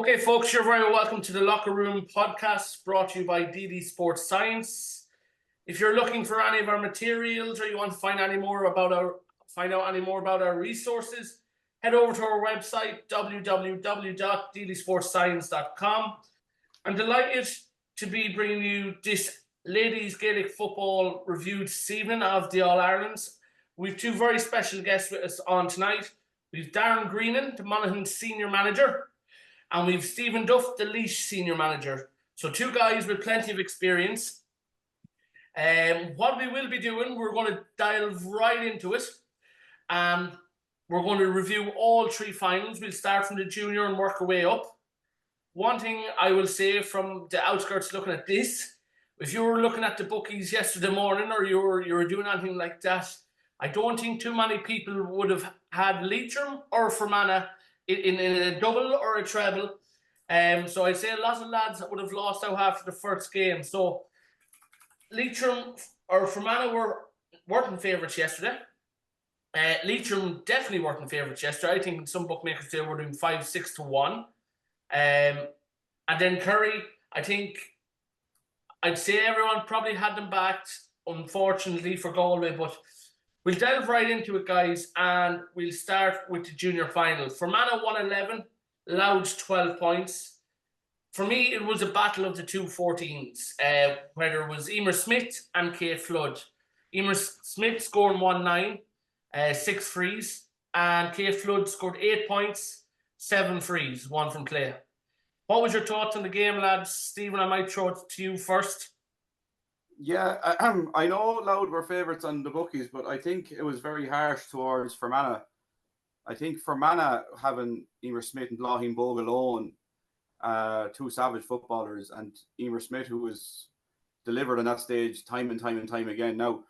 Okay, folks, you're very welcome to the Locker Room podcast brought to you by DD Sports Science. If you're looking for any of our materials or you want to find out any more about our resources, head over to our website www.deelysportscience.com. I'm delighted to be bringing you this ladies Gaelic football review this evening of the All-Irelands. We've two very special guests with us on tonight. We've Darren Greenan, the Monaghan senior manager, and we've Stephen Duff, the Laois senior manager. So two guys with plenty of experience. What we will be doing, we're going to dive right into it. We're going to review all three finals. We'll start from the junior and work our way up. One thing I will say from the outskirts looking at this, if you were looking at the bookies yesterday morning or you were doing anything like that, I don't think too many people would have had Leitrim or Fermanagh in a double or a treble. So I'd say a lot of lads would have lost out after the first game. So Leitrim or Fermanagh weren't favourites yesterday. Leitrim definitely weren't favourites yesterday. I think some bookmakers they were doing 5-6 to 1. And then Kerry, I think I'd say everyone probably had them backed, unfortunately, for Galway, but we'll delve right into it, guys, and we'll start with the junior final. Fermanagh won 11, Laois 12 points. For me, it was a battle of the two 14s, where there was Eimear Smyth and Kate Flood. Eimear Smyth scoring 1-9, 6 frees, and Kate Flood scored 8 points, 7 frees, 1 from Clay. What was your thoughts on the game, lads? Stephen, I might throw it to you first. Yeah, I know Laois were favourites on the bookies, but I think it was very harsh towards Fermanagh. I think Fermanagh having Eimear Smyth and Laois Bogue alone, two savage footballers, and Eimear Smyth, who was delivered on that stage time and time again. Now,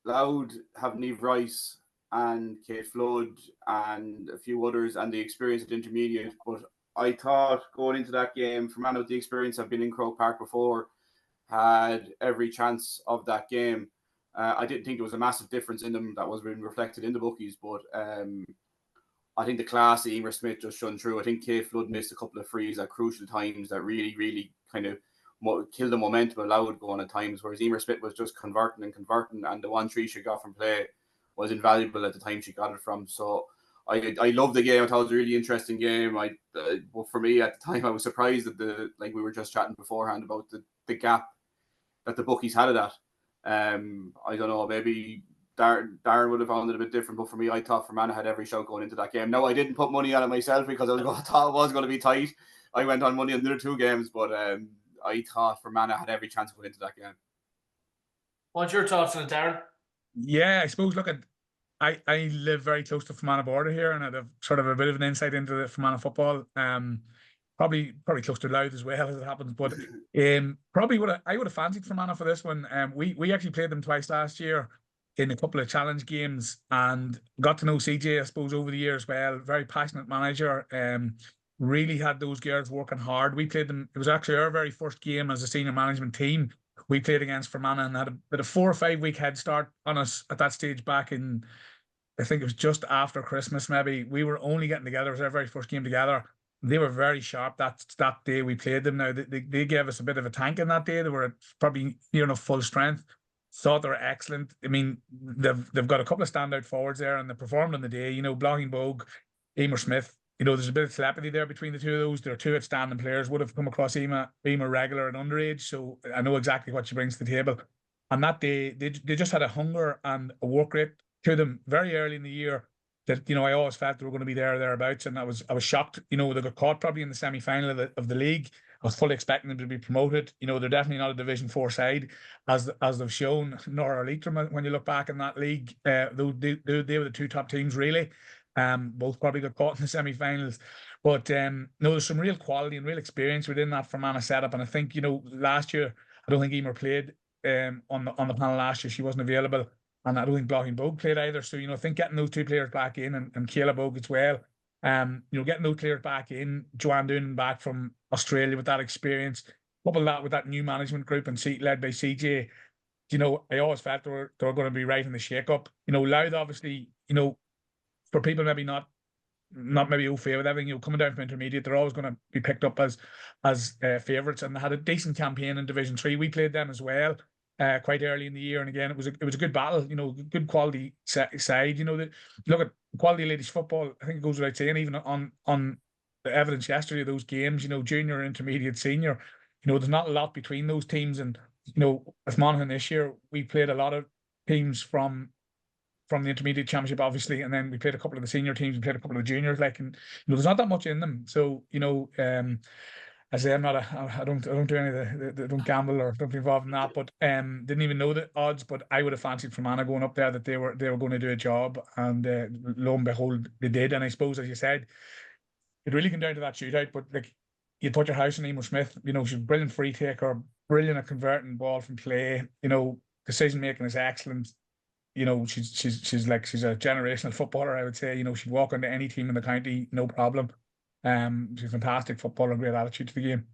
Laois have Niamh Rice and Kate Flood and a few others and the experience at intermediate, but I thought going into that game, Fermanagh with the experience, I've been in Croke Park before, had every chance of that game. I didn't think there was a massive difference in them that was being reflected in the bookies, but I think the class of Eimear Smyth just shone through. I think Kate Flood missed a couple of frees at crucial times that really kind of killed the momentum of Laois going at times, whereas Eimear Smyth was just converting, and the 1-3 she got from play was invaluable at the time she got it from. So I loved the game. I thought it was a really interesting game. But for me at the time, I was surprised that we were just chatting beforehand about the gap that the bookies had of that. I don't know, maybe Darren would have found it a bit different, but for me, I thought Fermanagh had every shot going into that game. No, I didn't put money on it myself because I thought it was going to be tight. I went on money on the other two games, but I thought Fermanagh had every chance going into that game. What's your thoughts on it, Darren? Yeah, I suppose, look, I live very close to Fermanagh border here, and I have sort of a bit of an insight into the Fermanagh football. Probably close to Louth as well, as it happens. But probably I would have fancied Fermanagh for this one. We actually played them twice last year in a couple of challenge games and got to know CJ, I suppose, over the years well. Very passionate manager. Really had those girls working hard. We played them. It was actually our very first game as a senior management team. We played against Fermanagh and had a bit of 4 or 5 week head start on us at that stage back in, I think it was just after Christmas, maybe. We were only getting together. It was our very first game together. They were very sharp that day we played them. Now, they gave us a bit of a tank in that day. They were at probably near enough full strength. Thought they were excellent. I mean, they've got a couple of standout forwards there, and they performed on the day. Laois Bogue, Eimear Smyth. There's a bit of telepathy there between the two of those. They're two outstanding players. Would have come across Eimear regular and underage, so I know exactly what she brings to the table. On that day, they just had a hunger and a work rate to them very early in the year that I always felt they were going to be there or thereabouts, and I was shocked. They got caught probably in the semi-final of the league. I was fully expecting them to be promoted. They're definitely not a Division 4 side as they've shown, nor are Leitrim when you look back in that league. They were the two top teams really. Both probably got caught in the semi-finals, but no, there's some real quality and real experience within that Fermanagh setup. And I think last year I don't think Eimear played on the panel last year. She wasn't available, and I don't think Laois Bogue played either. So I think getting those two players back in and Kayla Bogue as well, getting those players back in, Joanne Doonan back from Australia with that experience, couple that with that new management group and led by CJ. I always felt they were going to be right in the shake-up. Louth, obviously, for people maybe not not maybe au fait with everything. Coming down from intermediate, they're always going to be picked up as favourites, and they had a decent campaign in Division 3. We played them as well. Quite early in the year, and again, it was a good battle. Good quality side. Look at quality ladies football. I think it goes without saying, even on the evidence yesterday of those games. Junior, intermediate, senior. There's not a lot between those teams, and with Monaghan this year, we played a lot of teams from the intermediate championship, obviously, and then we played a couple of the senior teams, we played a couple of the juniors, and there's not that much in them. So I say I don't do any of the don't gamble or don't be involved in that, but didn't even know the odds. But I would have fancied Fermanagh going up there, that they were going to do a job, and lo and behold, they did. And I suppose, as you said, it really came down to that shootout. But you put your house on Eimear Smyth. She's a brilliant free taker, brilliant at converting ball from play. Decision making is excellent. She's a generational footballer, I would say. She'd walk into any team in the county, no problem. She's a fantastic footballer, great attitude to the game.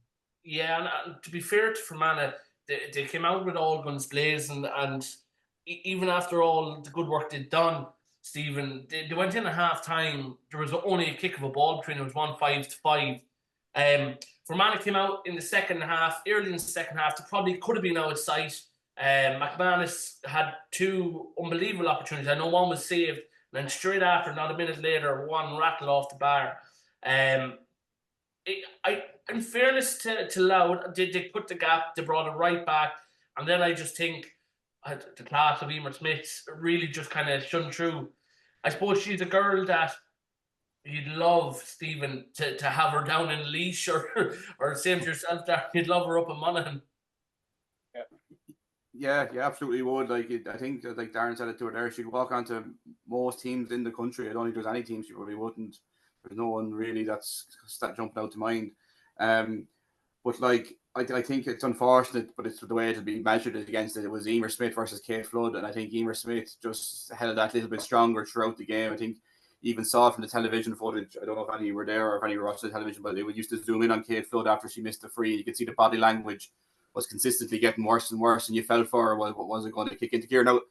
Yeah, and to be fair to Fermanagh, they came out with all guns blazing, and even after all the good work they'd done, Stephen, they went in at half time. There was only a kick of a ball between them. It was 1-5. Fermanagh came out in the second half, early in the second half. They probably could have been out of sight. McManus had two unbelievable opportunities. I know one was saved, and then straight after, not a minute later, one rattled off the bar. In fairness to Louth, they put the gap, they brought it right back, and then I just think the class of Eimear Smyth really just kind of shone through. I suppose she's a girl that you'd love, Stephen, to have her down in Laois, or same to yourself, Darren, you'd love her up in Monaghan. Yeah, you absolutely would. I think, like Darren said it to her there, she'd walk onto most teams in the country. I don't think there's any teams she probably wouldn't. There's no one really that's jumping out to mind. But I think it's unfortunate, but it's the way it'll be measured against it. It was Eimear Smyth versus Kate Flood, and I think Eimear Smyth just held that little bit stronger throughout the game. I think even saw it from the television footage. I don't know if any were there or if any were watching the television, but they would used to zoom in on Kate Flood after she missed the free. You could see the body language was consistently getting worse and worse, and you felt for her, what was it going to kick into gear? Now,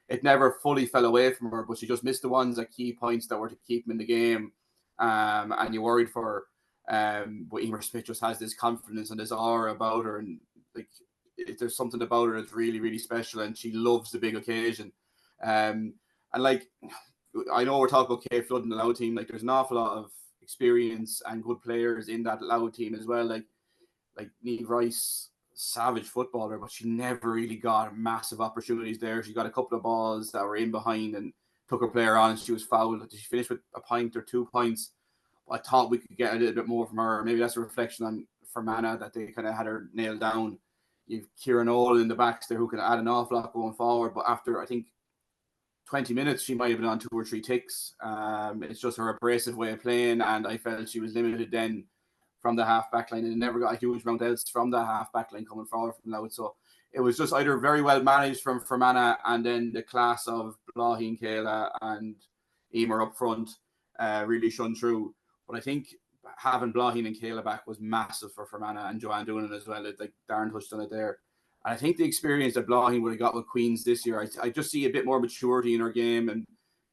it never fully fell away from her, but she just missed the ones at key points that were to keep them in the game, and you worried for her. But Eimear Smyth just has this confidence and this aura about her, and there's something about her that's really, really special, and she loves the big occasion. And I know we're talking about Kate Flood and the Louth team. There's an awful lot of experience and good players in that Louth team as well. Like Niamh Rice, savage footballer, but she never really got massive opportunities there. She got a couple of balls that were in behind and took her player on, and she was fouled. She finished with a point or 2 points. I thought we could get a little bit more from her. Maybe that's a reflection on Fermanagh, that they kind of had her nailed down. You've Kieran Nolan in the backs there who can add an awful lot going forward, but after, I think, 20 minutes, she might have been on 2 or 3 ticks. It's just her abrasive way of playing, and I felt she was limited then from the half back line, and never got a huge amount else from the half back line coming forward from Louth. So it was just either very well managed from Fermanagh, and then the class of Blahi, Kayla and Eimear up front really shone through. But I think having Blahi and Kayla back was massive for Fermanagh, and Joanne doing it as well. Like Darren touched on it there. And I think the experience that Blahi would have got with Queens this year, I just see a bit more maturity in her game, and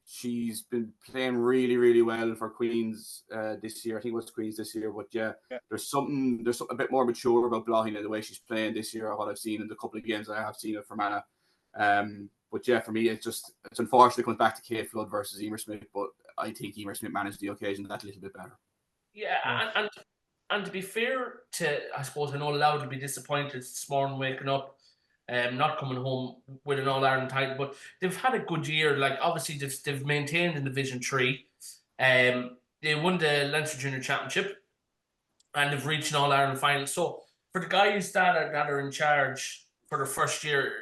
she's been playing really, really well for Queens this year. I think it was Queens this year, but yeah. There's something a bit more mature about Blahi in the way she's playing this year, or what I've seen in the couple of games that I have seen of Fermanagh. But yeah, for me, it's unfortunate it comes back to Kate Flood versus Eimear Smyth, but I think Eimear Smyth managed the occasion that little bit better. Yeah, and to be fair to, I suppose, I know Louth will be disappointed this morning waking up, not coming home with an All-Ireland title, but they've had a good year. Obviously, they've maintained in Division 3. They won the Leinster Junior Championship, and they've reached an All-Ireland final. So for the guys that are in charge for their first year,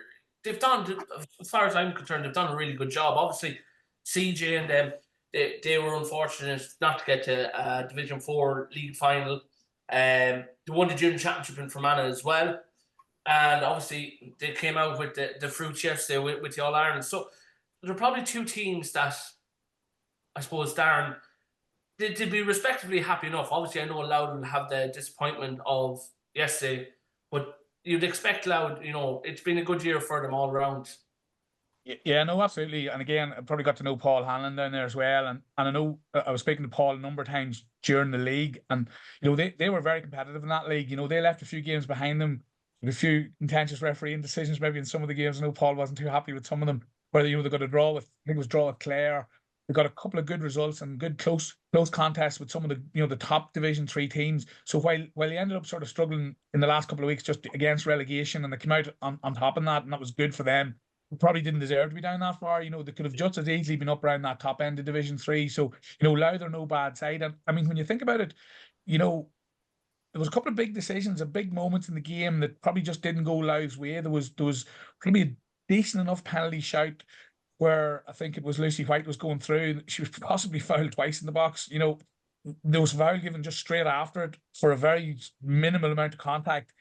they've done, as far as I'm concerned, they've done a really good job. Obviously, CJ and them, they were unfortunate not to get to Division 4 league final. They won the Junior Championship in Fermanagh as well. And obviously, they came out with the fruits yesterday with the All-Ireland. So there are probably 2 teams that, I suppose, Darren, they'd be respectively happy enough. Obviously, I know Louth will have the disappointment of yesterday, but you'd expect Louth, it's been a good year for them all around. Yeah, no, absolutely. And again, I probably got to know Paul Hanlon down there as well. And I know I was speaking to Paul a number of times during the league, and they were very competitive in that league. They left a few games behind them with a few contentious refereeing decisions, maybe in some of the games. I know Paul wasn't too happy with some of them. Whether they got a draw with, I think it was draw with Clare. They got a couple of good results and good close contests with some of the the top Division 3 teams. So while they ended up sort of struggling in the last couple of weeks just against relegation, and they came out on top of that, and that was good for them. Probably didn't deserve to be down that far. They could have just as easily been up around that top end of Division 3. So, Louth are no bad side. And I mean, when you think about it, there was a couple of big decisions, a big moments in the game that probably just didn't go Louth's way. There was probably a decent enough penalty shout where I think it was Lucy White was going through. She was possibly fouled twice in the box. There was a foul given just straight after it for a very minimal amount of contact,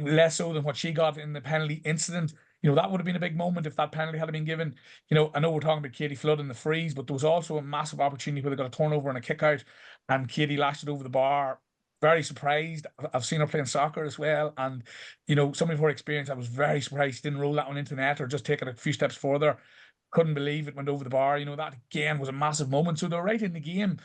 less so than what she got in the penalty incident. That would have been a big moment if that penalty had been given. I know we're talking about Katie Flood and the freeze, but there was also a massive opportunity where they got a turnover and a kick out, and Katie lashed it over the bar. Very surprised. I've seen her playing soccer as well, and some of her experience, I was very surprised she didn't roll that one into net or just take it a few steps further. Couldn't believe it went over the bar. That again was a massive moment. So they're right in the game.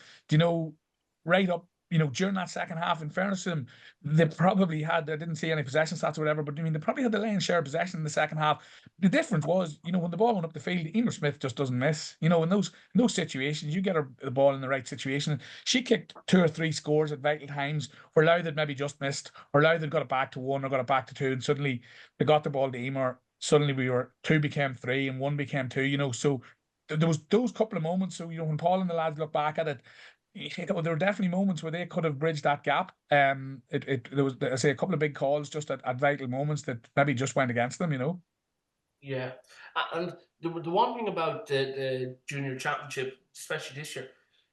Right up. During that second half, in fairness to them, they probably had, I didn't see any possession stats or whatever, but I mean, they probably had the lion's share of possession in the second half. The difference was, when the ball went up the field, Eimear Smyth just doesn't miss. In those situations, you get her the ball in the right situation. She kicked 2 or 3 scores at vital times where Louth had maybe just missed, or Louth had got it back to 1 or got it back to 2, and suddenly they got the ball to Eimear. Suddenly 2 became 3 and 1 became 2, so there was those couple of moments. So, when Paul and the lads look back at it, there were definitely moments where they could have bridged that gap. There was, I say, a couple of big calls just at vital moments that maybe just went against them. Yeah, and the one thing about the junior championship, especially this year,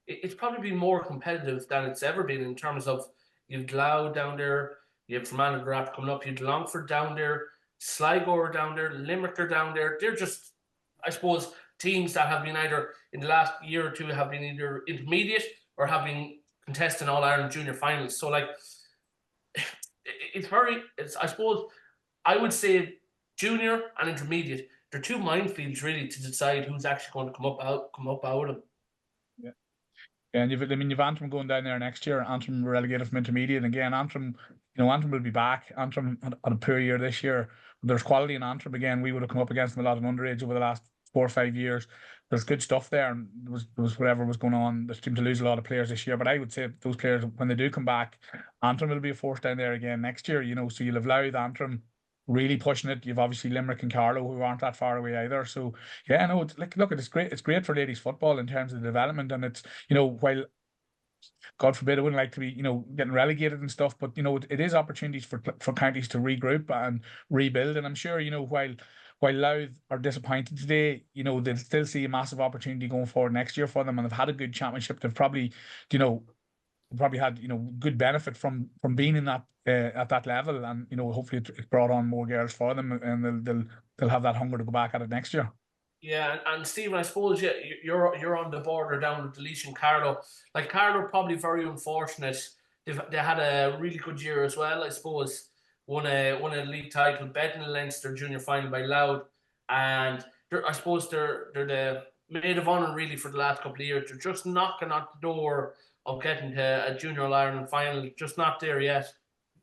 it's probably been more competitive than it's ever been in terms of you've Louth down there, you have Fermanagh Grap coming up, you've Longford down there, Sligo are down there, Limerick are down there. They're just, I suppose, teams that have been either in the last year or two have been either intermediate or have been contesting All Ireland junior finals. So I suppose I would say junior and intermediate, they're two minefields really to decide who's actually going to come up out of them. Yeah. And you've Antrim going down there next year. Antrim were relegated from intermediate. And again, Antrim will be back. Antrim had a poor year this year. There's quality in Antrim again. We would have come up against them a lot of underage over the last 4 or 5 years. There's good stuff there, and there was whatever was going on. They seemed to lose a lot of players this year, but I would say those players, when they do come back, Antrim will be a force down there again next year. So you'll have Louth, Antrim really pushing it. You've obviously Limerick and Carlow, who aren't that far away either. So yeah, no, it's great. It's great for ladies football in terms of the development, and it's while God forbid I wouldn't like to be getting relegated and stuff, but it is opportunities for counties to regroup and rebuild. And I'm sure while Louth are disappointed today, they'll still see a massive opportunity going forward next year for them, and they've had a good championship. They've probably had good benefit from being in that at that level, and hopefully it brought on more girls for them, and they'll have that hunger to go back at it next year. Yeah, and Stephen, I suppose you're on the border down with Laois and Carlow. Carlow probably very unfortunate. They had a really good year as well, I suppose. Won a league title, beaten the Leinster junior final by Louth, and I suppose they're the maid of honour really for the last couple of years. They're just knocking at the door of getting to a junior All-Ireland final, just not there yet.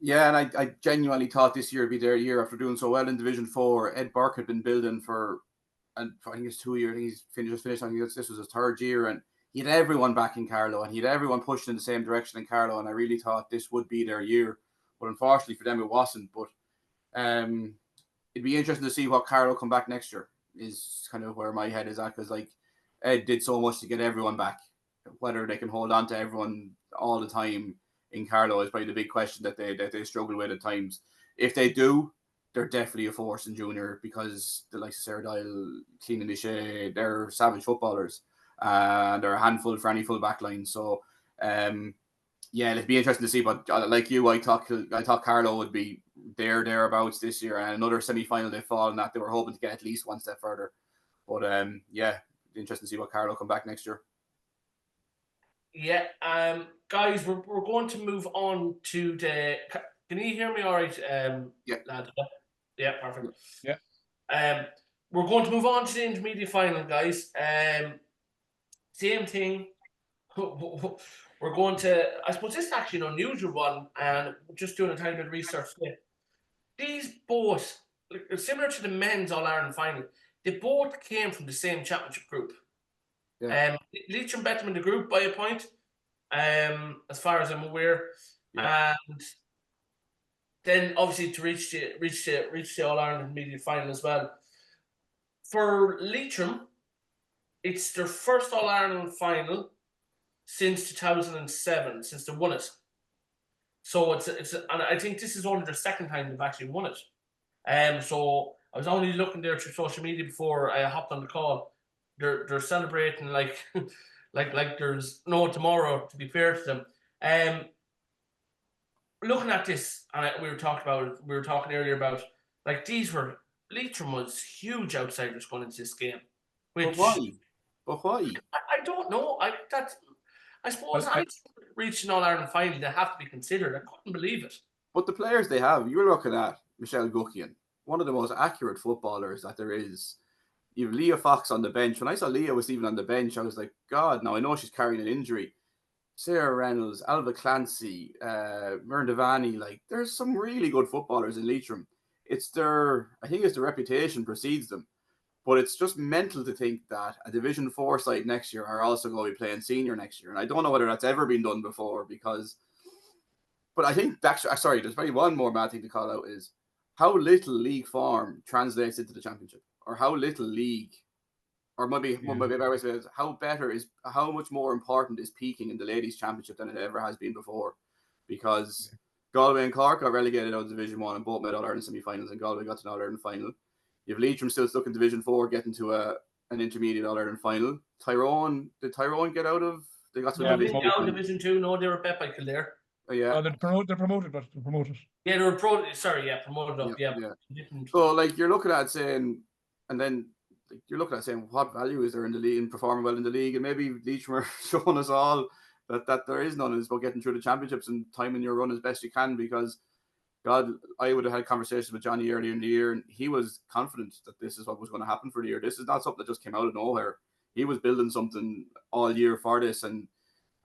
Yeah, and I genuinely thought this year would be their year after doing so well in Division 4. Ed Burke had been building for, and I think it's 2 years. He's finished. I think this was his 3rd year, and he had everyone back in Carlow, and he had everyone pushing in the same direction in Carlow. And I really thought this would be their year, but unfortunately for them, it wasn't. But it'd be interesting to see what Carlow come back next year. Is kind of where my head is at, because Ed did so much to get everyone back. Whether they can hold on to everyone all the time in Carlow is probably the big question that they struggle with at times. If they do, they're definitely a force in junior, because the likes of Sarah Dial, Clean and Shea, they're savage footballers, and they're a handful for any full back line. So yeah, it'd be interesting to see. But like you, I thought Carlow would be thereabouts this year, and another semi-final they've fallen at. They were hoping to get at least one step further. But yeah, interesting to see what Carlow come back next year. Yeah, guys, we're going to move on to the. Can you hear me all right, Yeah. lad? Yeah, perfect. Yeah. we're going to move on to the intermediate final, guys. Same thing. We're going to, I suppose this is actually an unusual one, and just doing a tiny bit of research here. These both, similar to the men's All-Ireland final, they both came from the same championship group. Yeah. Leitrim beat them in the group by a point, as far as I'm aware. Yeah. And then obviously to reach the All-Ireland intermediate final as well. For Leitrim, it's their first All-Ireland final since 2007, since they won it. So and I think this is only their second time they've actually won it. So I was only looking there through social media before I hopped on the call. They're celebrating like like there's no tomorrow, to be fair to them. Looking at this, and we were talking earlier about, like, Leitrim was huge outsiders going into this game. But why? I don't know. I suppose Well, reaching All-Ireland final, they have to be considered. I couldn't believe it. But the players they have, you're looking at Michelle Guckian, one of the most accurate footballers that there is. You have Leah Fox on the bench. When I saw Leah was even on the bench, I was like, God, now I know she's carrying an injury. Sarah Reynolds, Alva Clancy, Myrn Devani, like, there's some really good footballers in Leitrim. I think it's the reputation precedes them. But it's just mental to think that a Division 4 side next year are also going to be playing senior next year. And I don't know whether that's ever been done before, but I think there's probably one more mad thing to call out is how little league form translates into the championship, or how little league, or maybe how much more important is peaking in the ladies' championship than it ever has been before, because Galway and Cork got relegated out of Division 1 and both made All-Ireland semi-finals, and Galway got to an All-Ireland final. You have Leitrim still stuck in Division 4, getting to an intermediate All-Ireland final. Did Tyrone get out of? They got to Division 2. No, they were bet by Kildare. Yeah. They're promoted. Yeah, they were promoted up. Yeah. So, like, you're looking at saying, what value is there in the league and performing well in the league? And maybe Leitrim are showing us all that there is none. It's about getting through the championships and timing your run as best you can, because God, I would have had conversations with Johnny earlier in the year, and he was confident that this is what was going to happen for the year. This is not something that just came out of nowhere. He was building something all year for this, and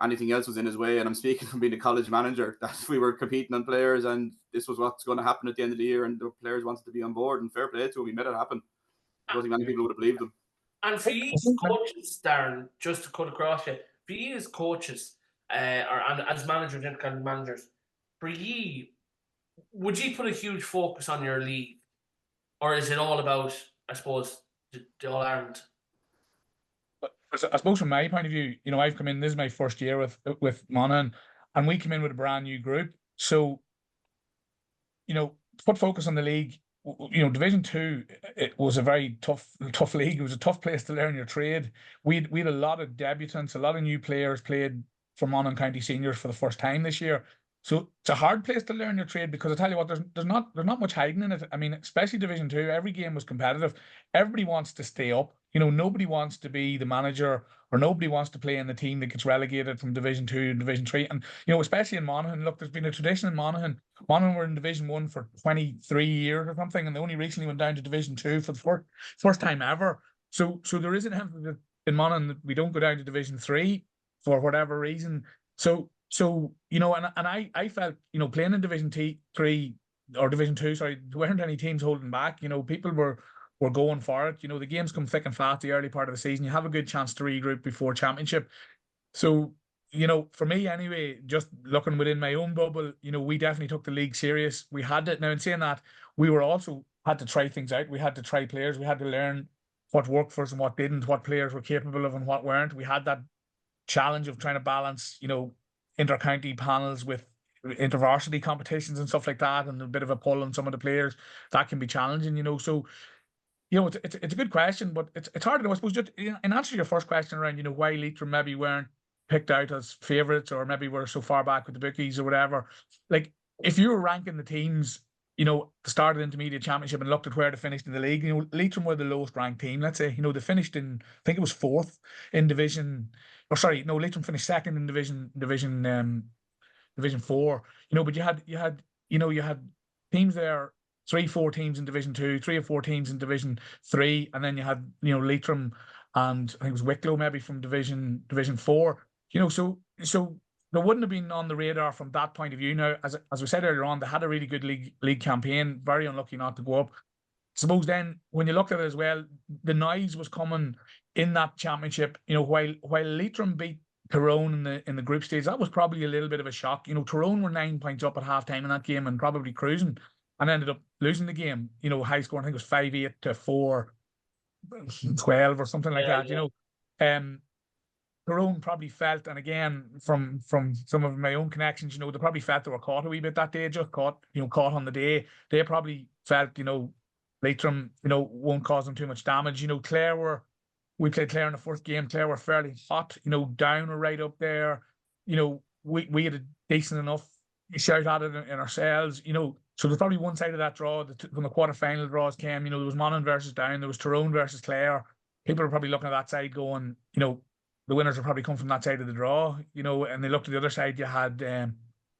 anything else was in his way. And I'm speaking from being a college manager, that we were competing on players, and this was what's going to happen at the end of the year, and the players wanted to be on board, and fair play to him. He made it happen. I don't think many people would have believed him. And for you as coaches, Darren, just to cut across you, for you as coaches, and as managers and kind of managers, for you, would you put a huge focus on your league, or is it all about, I suppose, the All-Ireland? I suppose from my point of view, I've come in, this is my first year with Monaghan, and we come in with a brand new group. So, put focus on the league. Division 2, it was a very tough league. It was a tough place to learn your trade. We had a lot of debutants, a lot of new players played for Monaghan County Seniors for the first time this year. So it's a hard place to learn your trade, because I tell you what, there's not much hiding in it. I mean, especially Division 2, every game was competitive. Everybody wants to stay up. Nobody wants to be the manager, or nobody wants to play in the team that gets relegated from Division 2 to Division 3. And, especially in Monaghan, look, there's been a tradition in Monaghan. Monaghan were in Division 1 for 23 years or something, and they only recently went down to Division 2 for the first time ever. So there is an emphasis in Monaghan that we don't go down to Division 3 for whatever reason. So and I felt, playing in Division 3 or Division 2, sorry, there weren't any teams holding back. People were going for it. The games come thick and fast the early part of the season. You have a good chance to regroup before championship. So, for me anyway, just looking within my own bubble, we definitely took the league serious. We had it. Now, in saying that, we were also had to try things out. We had to try players. We had to learn what worked for us and what didn't, what players were capable of and what weren't. We had that challenge of trying to balance, inter-county panels with inter-varsity competitions and stuff like that, and a bit of a pull on some of the players. That can be challenging, So, it's a good question, but it's hard to know. I suppose, just in answer to your first question around, why Leitrim maybe weren't picked out as favourites, or maybe we're so far back with the bookies or whatever. Like, if you were ranking the teams, the start of the intermediate championship and looked at where they finished in the league, Leitrim were the lowest ranked team, let's say. They finished in, I think it was 4th in Division, Leitrim finished 2nd in Division 4. But you had teams there 3-4 teams in Division 2, 3 or 4 teams in Division 3, and then you had, you know, Leitrim and I think it was Wicklow maybe from Division 4. You know, so they wouldn't have been on the radar from that point of view. Now, as we said earlier on, they had a really good league campaign. Very unlucky not to go up. Suppose then, when you looked at it as well, the noise was coming in that championship. You know, while Leitrim beat Tyrone in the group stage, that was probably a little bit of a shock. You know, Tyrone were 9 points up at half time in that game and probably cruising, and ended up losing the game. You know, high score, I think it was 5-8 to 4-12 or something like that. Yeah. You know, Tyrone probably felt, and again from some of my own connections, you know, they probably felt they were caught a wee bit that day, just caught on the day. They probably felt, you know, Leitrim, you know, won't cause them too much damage. You know, we played Clare in the first game. Clare were fairly hot, you know, Down were right up there. You know, we had a decent enough shout at it in ourselves, you know. So there's probably one side of that draw when the quarter-final draws came, you know, there was Monaghan versus Down, there was Tyrone versus Clare. People are probably looking at that side going, you know, the winners will probably come from that side of the draw, you know, and they looked at the other side, you had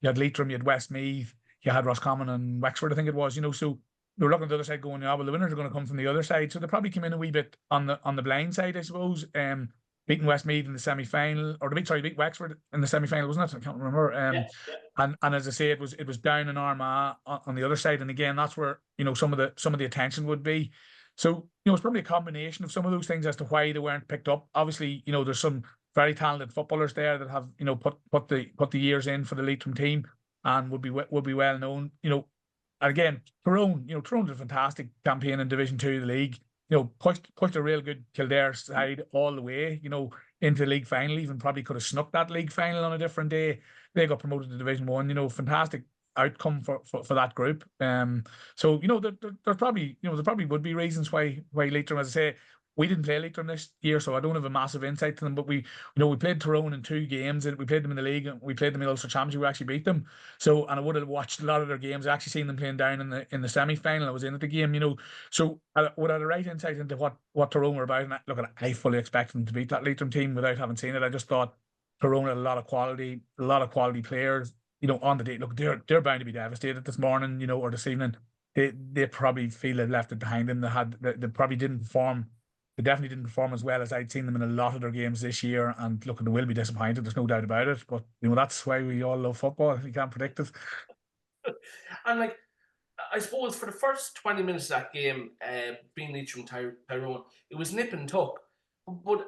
Leitrim, you had Westmeath, you had Roscommon and Wexford, I think it was, you know, so they were looking at the other side going, yeah, well, the winners are going to come from the other side. So they probably came in a wee bit on the blind side, I suppose. Beating Westmeath in the semi-final, or beat Wexford in the semi-final, wasn't it? I can't remember. And as I say, it was Down in Armagh on the other side. And again, that's where, you know, some of the attention would be. So, you know, it's probably a combination of some of those things as to why they weren't picked up. Obviously, you know, there's some very talented footballers there that have, you know, put the years in for the Leitrim team and would be well known. You know, again, Tyrone did a fantastic campaign in Division 2 of the league. You know, pushed a real good Kildare side all the way, you know, into the league final. Even probably could have snuck that league final on a different day. They got promoted to Division 1. You know, fantastic outcome for that group. So, you know, there probably would be reasons why Leitrim, as I say, we didn't play Leitrim this year, so I don't have a massive insight to them. But we played Tyrone in 2 games, and we played them in the league, and we played them in the Ulster Championship. We actually beat them. So, and I would have watched a lot of their games. I actually seen them playing Down in the semi-final. I was in at the game, you know. So I would have the right insight into what Tyrone were about. And look, I fully expected them to beat that Leitrim team without having seen it. I just thought Tyrone had a lot of quality players. You know, on the day, look, they're bound to be devastated this morning, you know, or this evening. They probably feel they've left it behind them. They probably didn't perform. They definitely didn't perform as well as I'd seen them in a lot of their games this year. And look, they will be disappointed. There's no doubt about it. But you know, that's why we all love football. You can't predict it. And like, I suppose for the first 20 minutes of that game, being Leitrim Tyrone, it was nip and tuck. But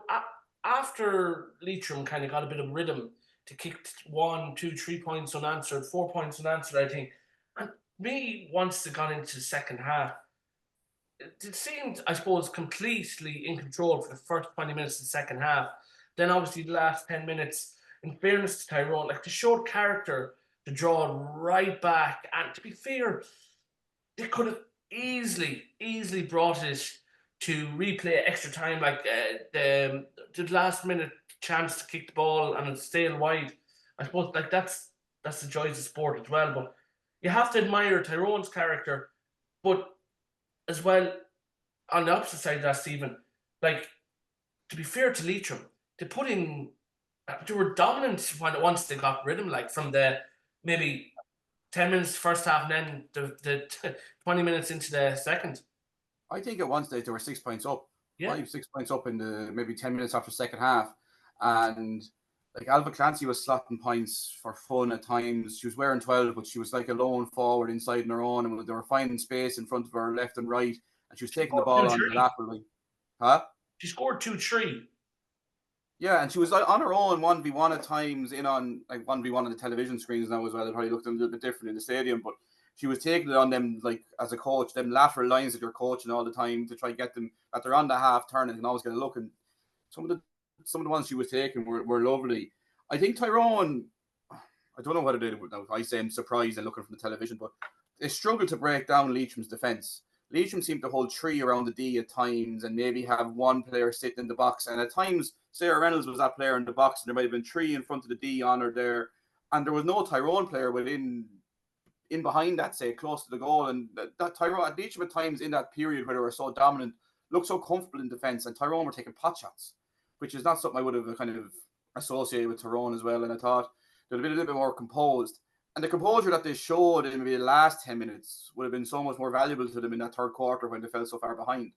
after Leitrim kind of got a bit of rhythm to kick 1, 2, 3 points unanswered, 4 points unanswered, I think. And me, once they got into the second half, it seemed, I suppose, completely in control for the first 20 minutes of the second half. Then obviously the last 10 minutes, in fairness to Tyrone, like, they showed character to draw right back. And to be fair, they could have easily brought it to replay extra time, like the last minute chance to kick the ball and it's staying wide. I suppose like that's the joys of sport as well. But you have to admire Tyrone's character, but as well, on the opposite side of that, Stephen, like, to be fair to Leitrim, they were dominant once they got rhythm, like from the maybe 10 minutes first half and then the 20 minutes into the second. I think at one stage they were 6 points up. Yeah. 6 points up in the maybe 10 minutes after second half. And like Alva Clancy was slotting points for fun at times. She was wearing 12, but she was like a lone forward inside in her own, and they were finding space in front of her left and right, and she was taking the ball on the laterally. Huh? She scored 2-3. Yeah, and she was on her own 1v1 at times, in on like 1v1 on the television screens now as well. It probably looked a little bit different in the stadium, but she was taking it on them, like, as a coach, them lateral lines that you're coaching all the time to try and get them, that they're on the half turn and can always get a look. And some of the ones she was taking were lovely. I think Tyrone, I don't know what it is. I say I'm surprised and looking from the television, but they struggled to break down Leitrim's defence. Leitrim seemed to hold 3 around the D at times and maybe have 1 player sitting in the box. And at times, Sarah Reynolds was that player in the box, and there might have been 3 in front of the D on her there. And there was no Tyrone player in behind that, say, close to the goal. And that Tyrone, at Leitrim at times in that period where they were so dominant, looked so comfortable in defence, and Tyrone were taking pot shots, which is not something I would have kind of associated with Tyrone as well. And I thought they'd have been a little bit more composed. And the composure that they showed in maybe the last 10 minutes would have been so much more valuable to them in that third quarter when they fell so far behind.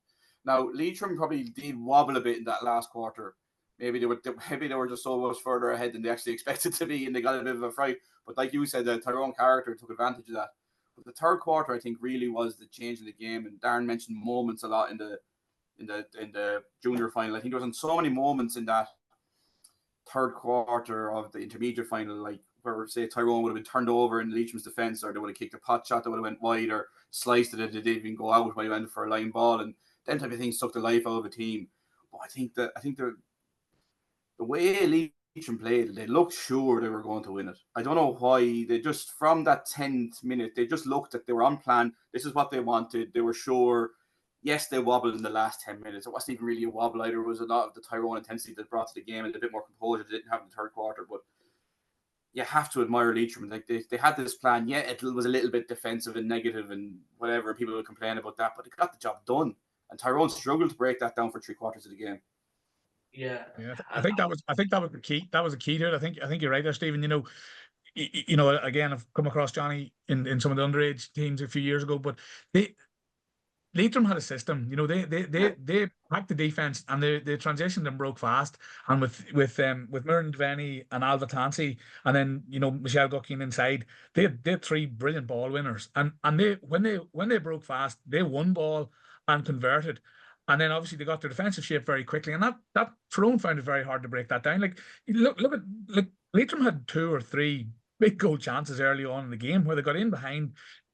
Now, Leitrim probably did wobble a bit in that last quarter. Maybe they were just so much further ahead than they actually expected to be, and they got a bit of a fright. But like you said, the Tyrone character took advantage of that. But the third quarter, I think, really was the change in the game. And Darren mentioned moments a lot in the junior final. I think there was so many moments in that third quarter of the intermediate final, like where say Tyrone would have been turned over in Leitrim's defence, or they would have kicked a pot shot that would have went wide, or sliced it, they didn't even go out when he went for a line ball, and then type of things sucked the life out of a team. But I think the way Leitrim played, they looked sure they were going to win it. I don't know why. They just, from that 10th minute, they just looked that they were on plan. This is what they wanted. They were sure. Yes, they wobbled in the last 10 minutes. It wasn't even really a wobble either. It was a lot of the Tyrone intensity that brought to the game and a bit more composure they didn't have in the third quarter. But you have to admire Leitrim. Like they had this plan. Yeah, it was a little bit defensive and negative and whatever. People would complain about that, but they got the job done. And Tyrone struggled to break that down for 3/4 of the game. Yeah, I think that was the key. That was the key to it. I think you're right there, Stephen. Again, I've come across Johnny in some of the underage teams a few years ago, but Leitrim had a system. They packed the defense and they transitioned and broke fast. And with Mullen, Devaney and Alva Clancy, and then Michelle Guckin inside, they had three brilliant ball winners. And they when they broke fast, they won ball and converted. And then obviously they got their defensive shape very quickly, and that Tyrone found it very hard to break that down. Like look at Leitrim had 2 or 3 big goal chances early on in the game where they got in behind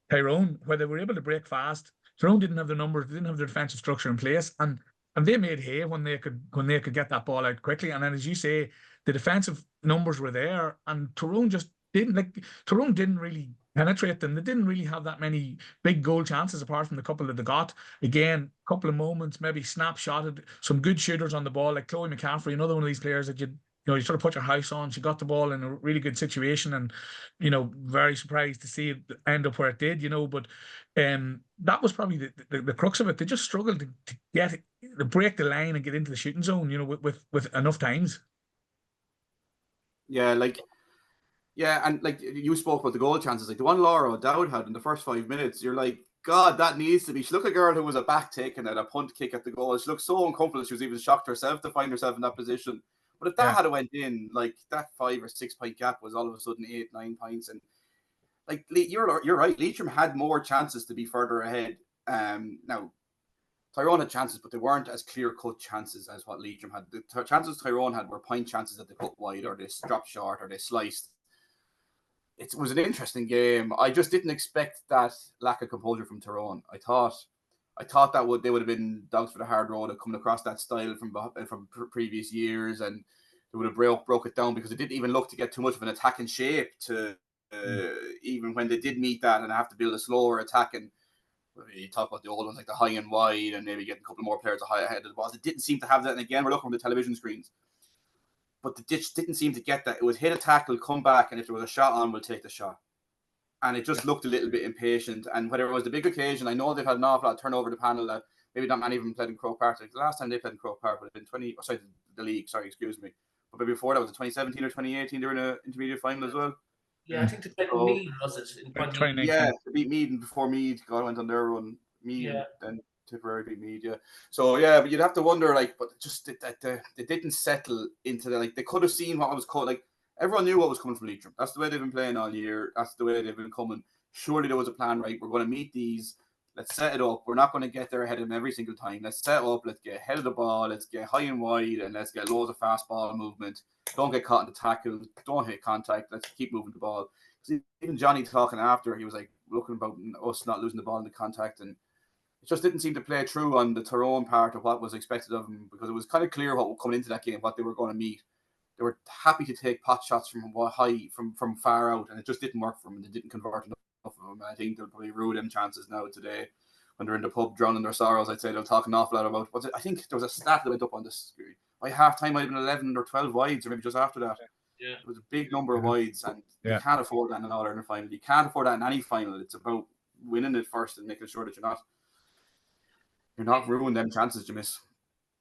Tyrone, where they were able to break fast. Tyrone didn't have the numbers, they didn't have the defensive structure in place, and they made hay when they could get that ball out quickly. And then, as you say, the defensive numbers were there, and Tyrone didn't really penetrate them. They didn't really have that many big goal chances apart from the couple that they got. Again, a couple of moments, maybe snapshotted, some good shooters on the ball, like Chloe McCaffrey, another one of these players that you sort of put your house on. She got the ball in a really good situation, and very surprised to see it end up where it did. But that was probably the crux of it. They just struggled to break the line and get into the shooting zone. With enough times. Yeah, and like you spoke about the goal chances, like the one Laura O'Dowd had in the first 5 minutes, you're like, God, that needs to be. She looked like a girl who was a back take and then a punt kick at the goal. She looked so uncomfortable. She was even shocked herself to find herself in that position. But if that had went in, like that 5 or 6 point gap was all of a sudden 8, 9 points. And like you're right, Leitrim had more chances to be further ahead. Now Tyrone had chances, but they weren't as clear-cut chances as what Leitrim had. The chances Tyrone had were point chances that they put wide, or they dropped short, or they sliced. It was an interesting game. I just didn't expect that lack of composure from Tyrone. I thought that they would have been dogs for the hard road of coming across that style from previous years, and they would have broke it down, because it didn't even look to get too much of an attacking shape to even when they did meet that and have to build a slower attack. And you talk about the old ones like the high and wide and maybe getting a couple more players ahead of the ball. It didn't seem to have that. And again, we're looking on the television screens, but the ditch didn't seem to get that. It was hit a tackle, come back, and if there was a shot on, we'll take the shot. And it just looked a little bit impatient. And whether it was the big occasion, I know they've had an awful lot of turnover the panel. That maybe not many of them played in Croke Park. Like the last time they played in Croke Park would have been the league. Excuse me. But maybe before that was in 2017 or 2018. They were in an intermediate final as well. Yeah, I think they beat Mead, was it? In 2019. Yeah, they beat Mead, and before Mead went on their run. Mead, then Tipperary beat Mead, yeah. So yeah, but you'd have to wonder, like, but just that they didn't settle into the, like, they could have seen what was called, like, everyone knew what was coming from Leitrim. That's the way they've been playing all year. That's the way they've been coming. Surely there was a plan, right? We're going to meet these. Let's set it up. We're not going to get there ahead of them every single time. Let's set up. Let's get ahead of the ball. Let's get high and wide, and let's get loads of fast ball movement. Don't get caught in the tackle. Don't hit contact. Let's keep moving the ball. Even Johnny talking after, he was like looking about us not losing the ball in the contact, and it just didn't seem to play true on the Tyrone part of what was expected of them, because it was kind of clear what coming into that game, what they were going to meet. They were happy to take pot shots from far out, and it just didn't work for them, and they didn't convert enough of them. I think they'll probably rue them chances now today when they're in the pub drowning their sorrows. I'd say they'll talk an awful lot about. But I think there was a stat that went up on the screen. By half-time, might have been 11 or 12 wides, or maybe just after that. Yeah. It was a big number of wides, and you can't afford that in an All-Ireland final. You can't afford that in any final. It's about winning it first and making sure that you're not ruining them chances you miss.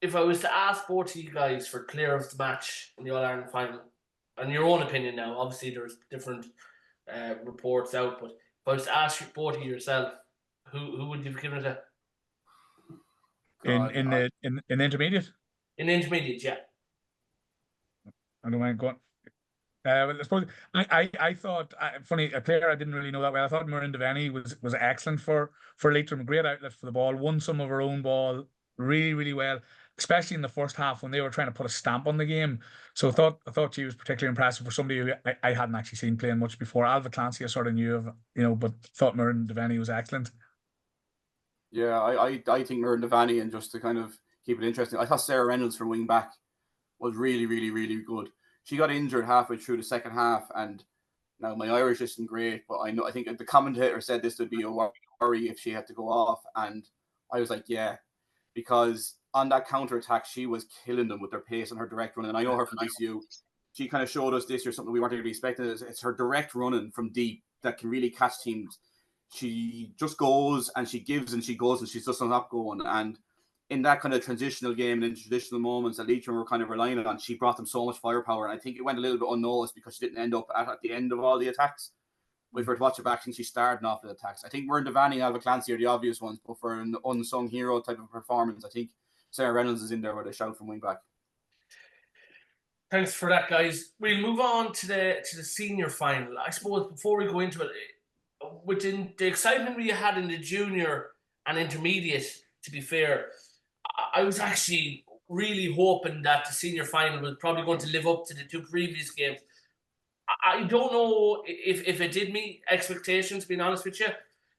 If I was to ask both of you guys for clear of the match in the All-Ireland final, and your own opinion now, obviously there's different reports out. But if I was to ask you both of yourself, who would you have given it to? In the intermediate? In the intermediate, yeah. I don't mind going. Well, I suppose I thought funny a player I didn't really know that well. I thought Muireann Devaney was excellent for Leitrim, great outlet for the ball, won some of her own ball really well, especially in the first half when they were trying to put a stamp on the game. So I thought she was particularly impressive for somebody who I hadn't actually seen playing much before. Alva Clancy I sort of knew of, but thought Muireann Devaney was excellent. Yeah, I think Muireann Devaney, and just to kind of keep it interesting, I thought Sarah Reynolds from wing back was really good. She got injured halfway through the second half, and now my Irish isn't great, but I think the commentator said this would be a worry if she had to go off, and I was like, yeah, because on that counter attack she was killing them with her pace and her direct running. And I know her from DCU. She kind of showed us this year something we weren't really expecting. It's her direct running from deep that can really catch teams. She just goes and she gives and she goes and she's just not going. And in that kind of transitional game and in traditional moments that Leitrim were kind of relying on, she brought them so much firepower. And I think it went a little bit unnoticed because she didn't end up at the end of all the attacks. If we were to watch it back, I think she started off with attacks. I think Muireann Devaney and Alva Clancy are the obvious ones, but for an unsung hero type of performance, I think Sarah Reynolds is in there with a shout from wing back. Thanks for that, guys. We'll move on to the senior final. I suppose before we go into it, within the excitement we had in the junior and intermediate, to be fair, I was actually really hoping that the senior final was probably going to live up to the two previous games. I don't know if it did meet expectations, being honest with you.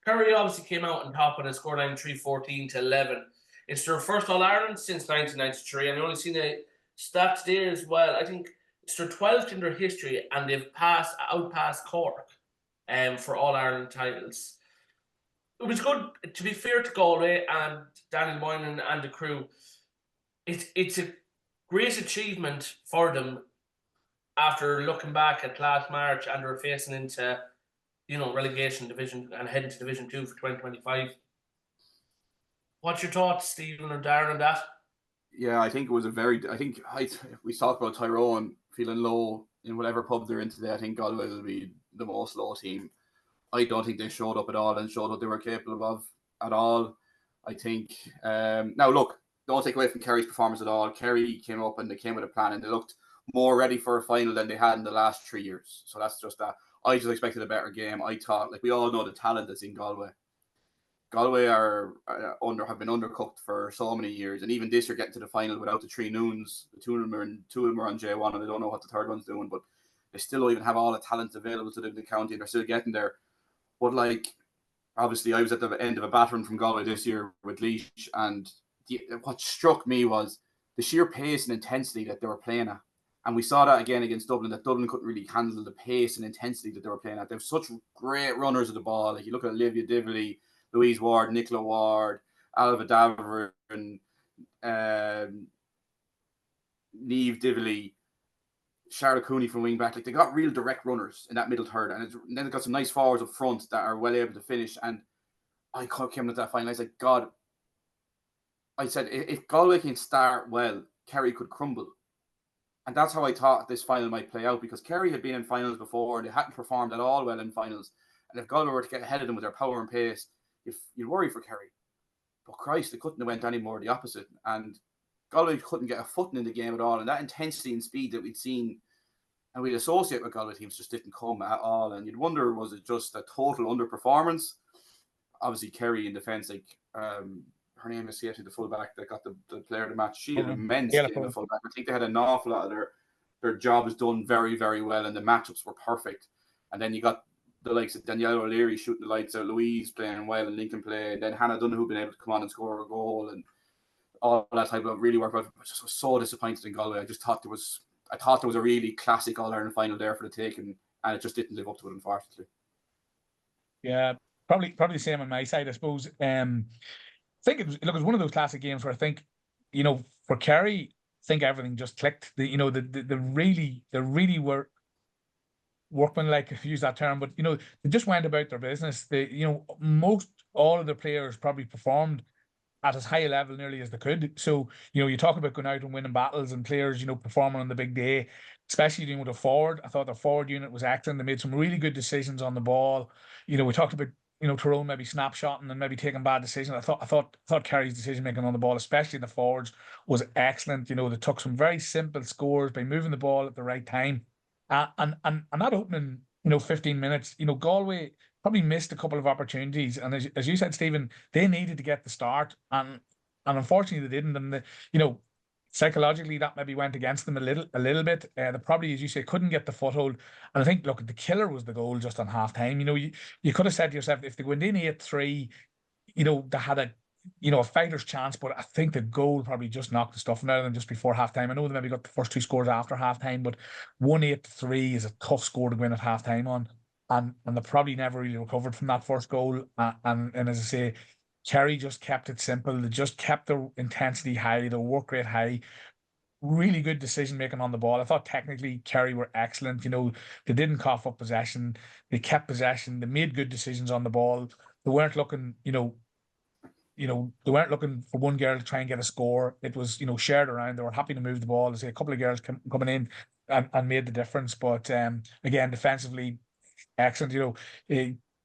Kerry obviously came out on top on a scoreline 3-14-11. It's their first All-Ireland since 1993, and I've only seen a stat today as well. I think it's their 12th in their history, and they've outpassed Cork for All-Ireland titles. It was good, to be fair to Galway and Daniel Moynihan and the crew. It's a great achievement for them after looking back at last March and they're facing into, relegation division and heading to Division 2 for 2025. What's your thoughts, Stephen or Darren, on that? Yeah, I think it was we talk about Tyrone feeling low in whatever pub they're in today. I think Galway will be the most low team. I don't think they showed up at all and showed what they were capable of at all. I think, now look, don't take away from Kerry's performance at all. Kerry came up and they came with a plan and they looked more ready for a final than they had in the last 3 years. So that's just that. I just expected a better game. I thought, we all know the talent that's in Galway. Galway have been undercooked for so many years, and even this year getting to the final without the three noons. The two of them are on J1, and they don't know what the third one's doing. But they still don't even have all the talent available to them in the county, and they're still getting there. But obviously, I was at the end of a battering from Galway this year with Laois, and what struck me was the sheer pace and intensity that they were playing at. And we saw that again against Dublin, that Dublin couldn't really handle the pace and intensity that they were playing at. They were such great runners of the ball. You look at Olivia Dively, Louise Ward, Nicola Ward, Alva Daver, and Niamh Dively, Charlotte Cooney from wing back. They got real direct runners in that middle third. And then they got some nice forwards up front that are well able to finish. And I came to that final. I was like, God, I said, if Galway can start well, Kerry could crumble. And that's how I thought this final might play out, because Kerry had been in finals before and they hadn't performed at all well in finals. And if Galway were to get ahead of them with their power and pace, you'd worry for Kerry. But Christ, they couldn't have went any more the opposite. And Galway couldn't get a footing in the game at all. And that intensity and speed that we'd seen and we'd associate with Galway teams just didn't come at all. And you'd wonder, was it just a total underperformance? Obviously, Kerry in defence, her name is the fullback that got the player of the match. She had an immense game of fullback. I think they had an awful lot of their job was done very, very well, and the matchups were perfect. And then you got the likes of Danielle O'Leary shooting the lights out, Louise playing well, and Lincoln play, and then Hannah Donoghue being able to come on and score a goal, and all that type of really work. I just was so disappointed in Galway. I thought there was a really classic All-Ireland final there for the taking, and it just didn't live up to it, unfortunately. Yeah, probably the same on my side, I suppose. I think it was one of those classic games where I think, for Kerry, I think everything just clicked. They really were workmanlike, if you use that term, but they just went about their business. All of the players probably performed at as high a level nearly as they could. So, you talk about going out and winning battles and players, performing on the big day, especially with the forward. I thought the forward unit was excellent. They made some really good decisions on the ball. We talked about, Tyrone maybe snapshotting and maybe taking bad decisions. I thought Kerry's decision making on the ball, especially in the forwards, was excellent. They took some very simple scores by moving the ball at the right time. And that opening, 15 minutes, Galway probably missed a couple of opportunities. And as you said, Stephen, they needed to get the start. And unfortunately they didn't. And psychologically that maybe went against them a little bit. They probably, as you say, couldn't get the foothold. And I think, look, the killer was the goal just on half time. You could have said to yourself, if they went in 8-3, they had a fighter's chance, but I think the goal probably just knocked the stuffing out of them just before halftime. I know they maybe got the first two scores after halftime, but 1-8-3 is a tough score to win at halftime on. And they probably never really recovered from that first goal. And as I say, Kerry just kept it simple. They just kept the intensity high, the work rate high. Really good decision making on the ball. I thought technically Kerry were excellent. They didn't cough up possession. They kept possession. They made good decisions on the ball. They weren't looking, they weren't looking for one girl to try and get a score. It was, shared around. They were happy to move the ball. There's a couple of girls coming in and made the difference. But again, defensively, excellent.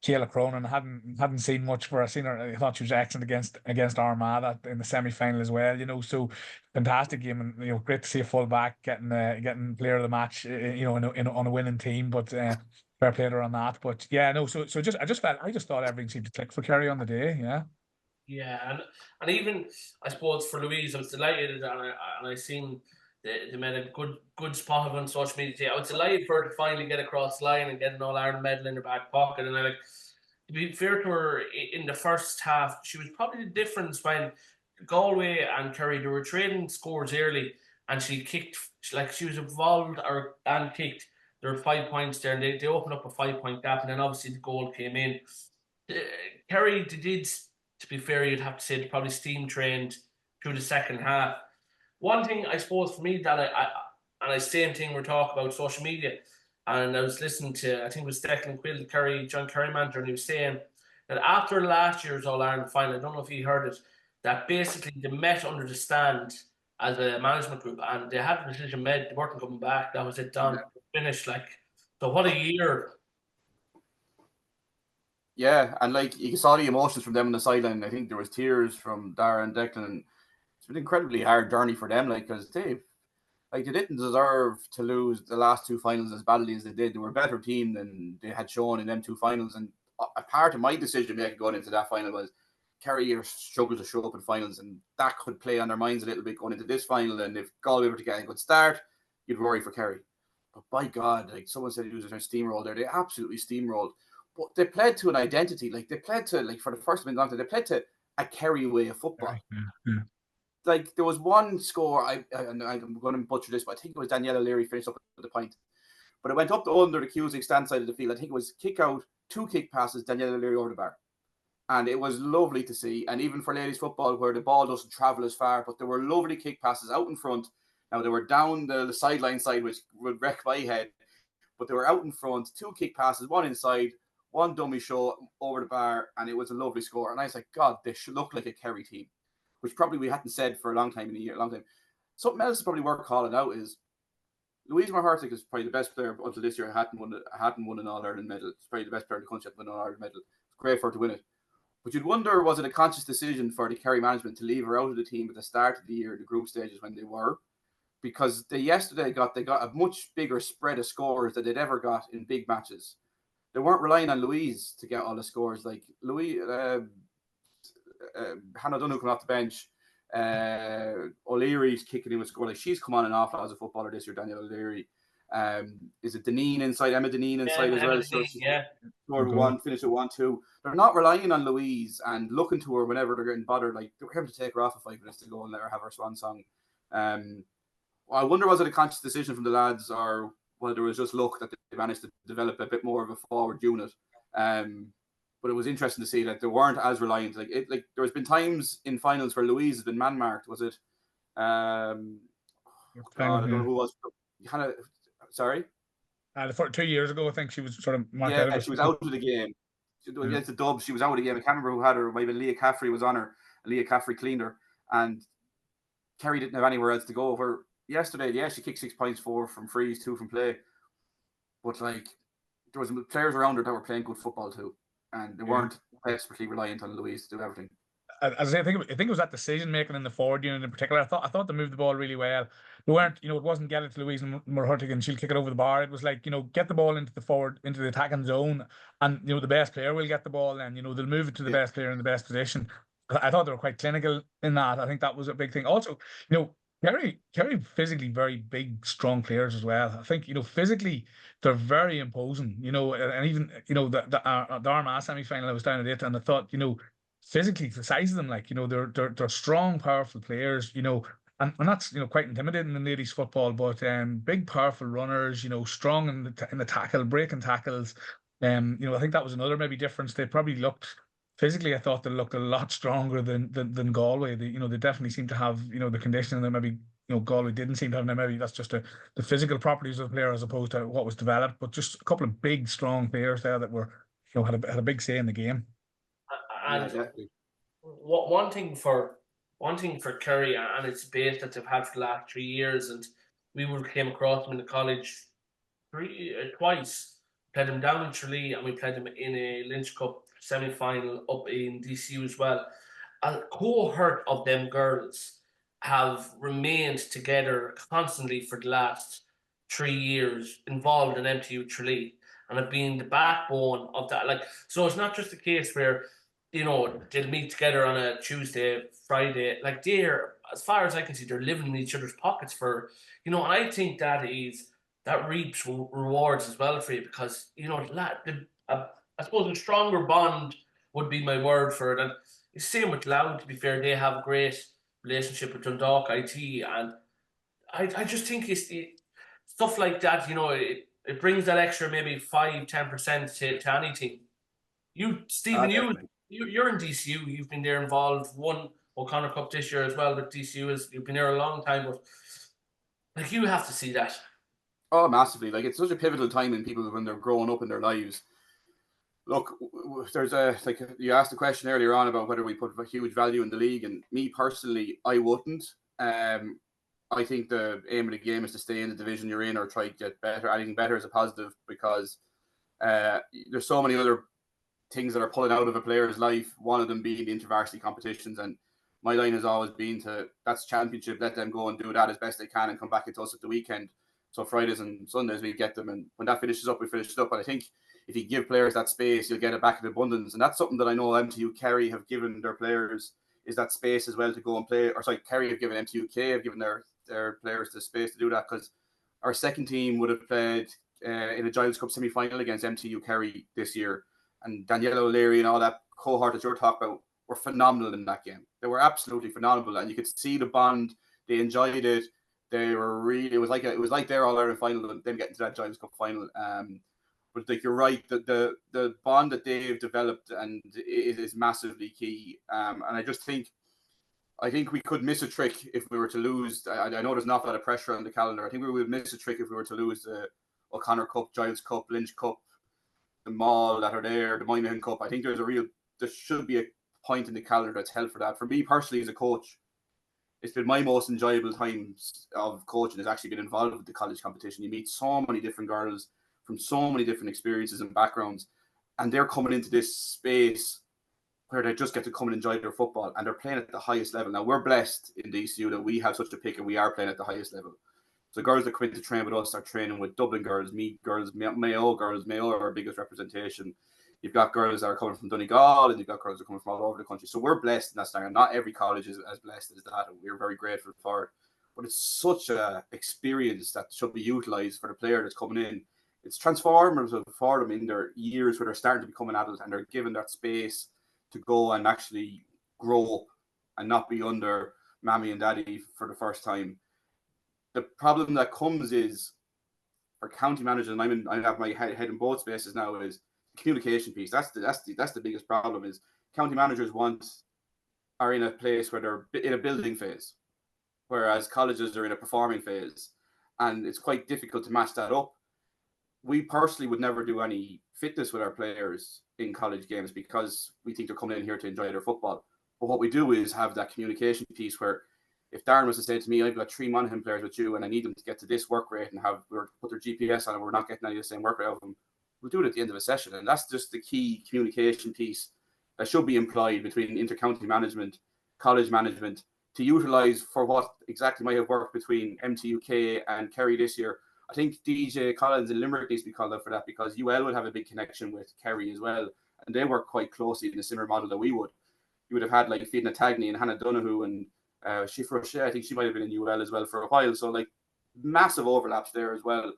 Kayla Cronin hadn't seen much for her. Seen her. I thought she was excellent against Armagh in the semi-final as well. So fantastic game, and great to see a full back getting player of the match. On a winning team, but fair play to her on that. But yeah, no. So I just thought everything seemed to click for Kerry on the day. Yeah. Yeah, and even I suppose for Louise, I was delighted, and I seen they made a good spot of it on social media today. I was delighted for her to finally get across the line and get an All-Ireland medal in her back pocket. And to be fair to her, in the first half, she was probably the difference when Galway and Kerry, they were trading scores early, and she kicked, she was involved and kicked. There were 5 points there, and they opened up a 5-point gap, and then obviously the goal came in. Kerry did, to be fair, you'd have to say, they probably steam trained through the second half. One thing I suppose for me that same thing we're talking about social media, and I was listening to, I think it was Declan Quill, the John Kerry manager, and he was saying that after last year's All-Ireland final, I don't know if you heard it, that basically they met under the stand as a management group, and they had the decision made, they weren't coming back, that was it, done, finished. So what a year. Yeah, and you saw the emotions from them on the sideline. I think there was tears from Darren and Declan, and it's been an incredibly hard journey for them, because they didn't deserve to lose the last two finals as badly as they did. They were a better team than they had shown in them two finals, and a part of my decision making going into that final was Kerry struggled to show up in finals, and that could play on their minds a little bit going into this final. And if Galway were to get a good start, you'd worry for Kerry. But by God, someone said, he was a steamroll there. They absolutely steamrolled. But they played to an identity. They played to, for the first minute, they played to a Kerry way of football. Yeah. There was one score, I'm going to butcher this, but I think it was Danielle O'Leary finished up at the point. But it went up under the Cusick stand side of the field. I think it was kick out, 2 kick passes, Danielle O'Leary over the bar. And it was lovely to see. And even for ladies football, where the ball doesn't travel as far, but there were lovely kick passes out in front. Now, they were down the sideline side, which would wreck my head. But they were out in front, 2 kick passes, 1 inside, 1 dummy shot over the bar, and it was a lovely score. And I was like, God, they should look like a Kerry team, which probably we hadn't said for a long time. Something else probably worth calling out is Louise Mahertic is probably the best player until this year. Hadn't won an All-Ireland medal. It's probably the best player in the country to win an All-Ireland medal. It's great for her to win it. But you'd wonder, was it a conscious decision for the Kerry management to leave her out of the team at the start of the year, the group stages when they were? Because they got a much bigger spread of scores than they'd ever got in big matches. They weren't relying on Louise to get all the scores. Hannah Dunn coming off the bench, O'Leary's kicking in with score. She's come on and off as a footballer this year, Danielle O'Leary. Is it Deneen inside? Emma Deneen inside as well. So she scored 1, finished at 1-2. They're not relying on Louise and looking to her whenever they're getting bothered. They were having to take her off for 5 minutes to go and let her have her swan song. I wonder, was it a conscious decision from the lads, or whether it was just luck that they managed to develop a bit more of a forward unit. But it was interesting to see that they weren't as reliant. There's been times in finals where Louise has been man marked. Was it? I don't know who was. Sorry. 2 years ago, I think she was sort of marked out. She was out of the game. Against the Dubs, she was out of the game. I can't remember who had her. Maybe Leah Caffrey was on her. and Leah Caffrey cleaned her. And Kerry didn't have anywhere else to go. Where yesterday, yeah, she kicked 6 points, 4 from frees, 2 from play. But like, there was players around her that were playing good football too, and they weren't desperately reliant on Laois to do everything. As I think it was that decision making in the forward unit in particular. I thought they moved the ball really well. They weren't, it wasn't get it to Louise and Murhurtig and she'll kick it over the bar. It was like, get the ball into the attacking zone, and the best player will get the ball, and they'll move it to the best player in the best position. I thought they were quite clinical in that. I think that was a big thing. Also, Kerry physically very big, strong players as well. I think physically they're very imposing. And even the Armagh semi-final I was down at it, and I thought physically the size of them, like they're strong, powerful players. And that's quite intimidating in ladies football. But big, powerful runners. Strong in the tackle, breaking tackles. I think that was another maybe difference. They probably looked. Physically, I thought they looked a lot stronger than Galway. They definitely seem to have the conditioning that maybe Galway didn't seem to have. Now maybe that's just the physical properties of the player as opposed to what was developed. But just a couple of big, strong players there that were had a big say in the game. And one thing for Kerry, and it's a base that they've had for the last 3 years, and we came across them in the college twice. Played them down in Tralee, and we played them in a Lynch Cup semi-final up in DCU as well. A cohort of them girls have remained together constantly for the last 3 years, involved in MTU Tralee, and have been the backbone of that. Like, so it's not just a case where they'll meet together on a Tuesday, Friday. Like, they're, as far as I can see, they're living in each other's pockets for, and I think that reaps rewards as well for you, because I suppose a stronger bond would be my word for it. And it's same with Louth, to be fair. They have a great relationship with Dundalk IT, and I just think it's stuff like that. It brings that extra maybe 5-10% to any team. Stephen, you're in DCU. You've been there involved. Won O'Connor Cup this year as well with DCU. You've been there a long time, but like, you have to see that. Oh, massively. Like, it's such a pivotal time in people when they're growing up in their lives. Look, there's you asked a question earlier on about whether we put a huge value in the league, and me personally, I wouldn't. I think the aim of the game is to stay in the division you're in or try to get better. Anything better is a positive, because there's so many other things that are pulling out of a player's life, one of them being the intervarsity competitions. And my line has always been that's championship, let them go and do that as best they can and come back into us at the weekend. So Fridays and Sundays we get them, and when that finishes up, we finish it up. And I think if you give players that space, you'll get it back in abundance. And that's something that I know MTU Kerry have given their players, is that space as well to go and play. Or sorry, Kerry have given MTUK, have given their players the space to do that, because our second team would have played in a Giles Cup semi-final against MTU Kerry this year. And Daniela O'Leary and all that cohort that you're talking about were phenomenal in that game. They were absolutely phenomenal, and you could see the bond. They enjoyed it. They were really. It was like their All-Ireland final and them getting to that Giles Cup final. But like, you're right, the bond that they've developed, and it is massively key. And I think we could miss a trick if we were to lose. I know there's not a lot of pressure on the calendar. I think we would miss a trick if we were to lose the O'Connor Cup, Giles Cup, Lynch Cup, the Mall that are there, the Monaghan Cup. I think there should be a point in the calendar that's held for that. For me personally, as a coach, it's been my most enjoyable times of coaching has actually been involved with the college competition. You meet so many different girls from so many different experiences and backgrounds, and they're coming into this space where they just get to come and enjoy their football, and they're playing at the highest level. Now, we're blessed in DCU that we have such a pick, and we are playing at the highest level. So girls that come in to train with us are training with Dublin girls, Meath girls, Mayo girls. Mayo are our biggest representation. You've got girls that are coming from Donegal, and you've got girls that are coming from all over the country. So we're blessed in that scenario. Not every college is as blessed as that, and we're very grateful for it. But it's such an experience that should be utilised for the player that's coming in. It's transformative for them in their years where they're starting to become an adult, and they're given that space to go and actually grow up and not be under mommy and daddy for the first time. The problem that comes is for county managers, and I have my head in both spaces now, is the communication piece. That's the biggest problem. Is county managers are in a place where they're in a building phase, whereas colleges are in a performing phase, and it's quite difficult to match that up. We personally would never do any fitness with our players in college games because we think they're coming in here to enjoy their football. But what we do is have that communication piece where if Darren was to say to me, I've got 3 Monaghan players with you and I need them to get to this work rate and put their GPS on and we're not getting any of the same work rate out of them, we'll do it at the end of a session. And that's just the key communication piece that should be employed between inter-county management, college management, to utilise for what exactly might have worked between MTUK and Kerry this year. I think DJ Collins in Limerick needs to be called out for that, because UL would have a big connection with Kerry as well, and they work quite closely in a similar model that we would. You would have had like Fiona Tagney and Hannah Donoghue and Shifra Shea. I think she might have been in UL as well for a while. So like massive overlaps there as well.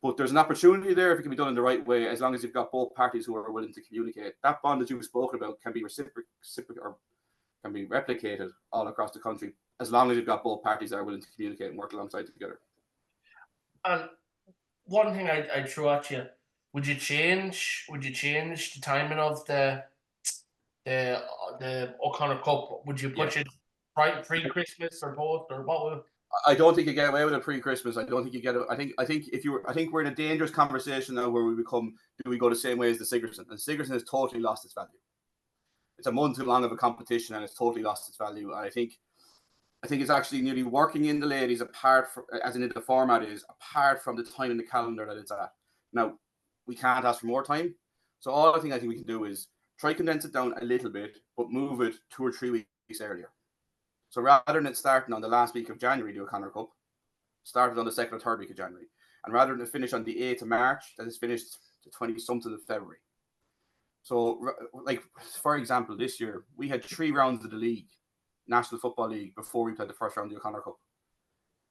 But there's an opportunity there if it can be done in the right way, as long as you've got both parties who are willing to communicate. That bond that you've spoken about can be or can be replicated all across the country, as long as you've got both parties that are willing to communicate and work alongside together. And one thing I threw at you: would you change the timing of the O'Connor Cup? Would you put it pre-Christmas or both, or what would? I don't think you get away with it pre-Christmas. I don't think you get it. I think we're in a dangerous conversation now where do we go the same way as the Sigerson? And Sigerson has totally lost its value. It's a month too long of a competition and it's totally lost its value. And I think it's actually nearly working in the ladies apart from, as in the format is, apart from the time in the calendar that it's at. Now, we can't ask for more time. So I think we can do is try condense it down a little bit, but move it 2 or 3 weeks earlier. So rather than it starting on the last week of January, the O'Connor Cup, started on the 2nd or 3rd week of January. And rather than finish on the 8th of March, that is finished the 20-something of February. So, like, for example, this year, we had 3 rounds of the league, National Football League, before we played the first round of the O'Connor Cup.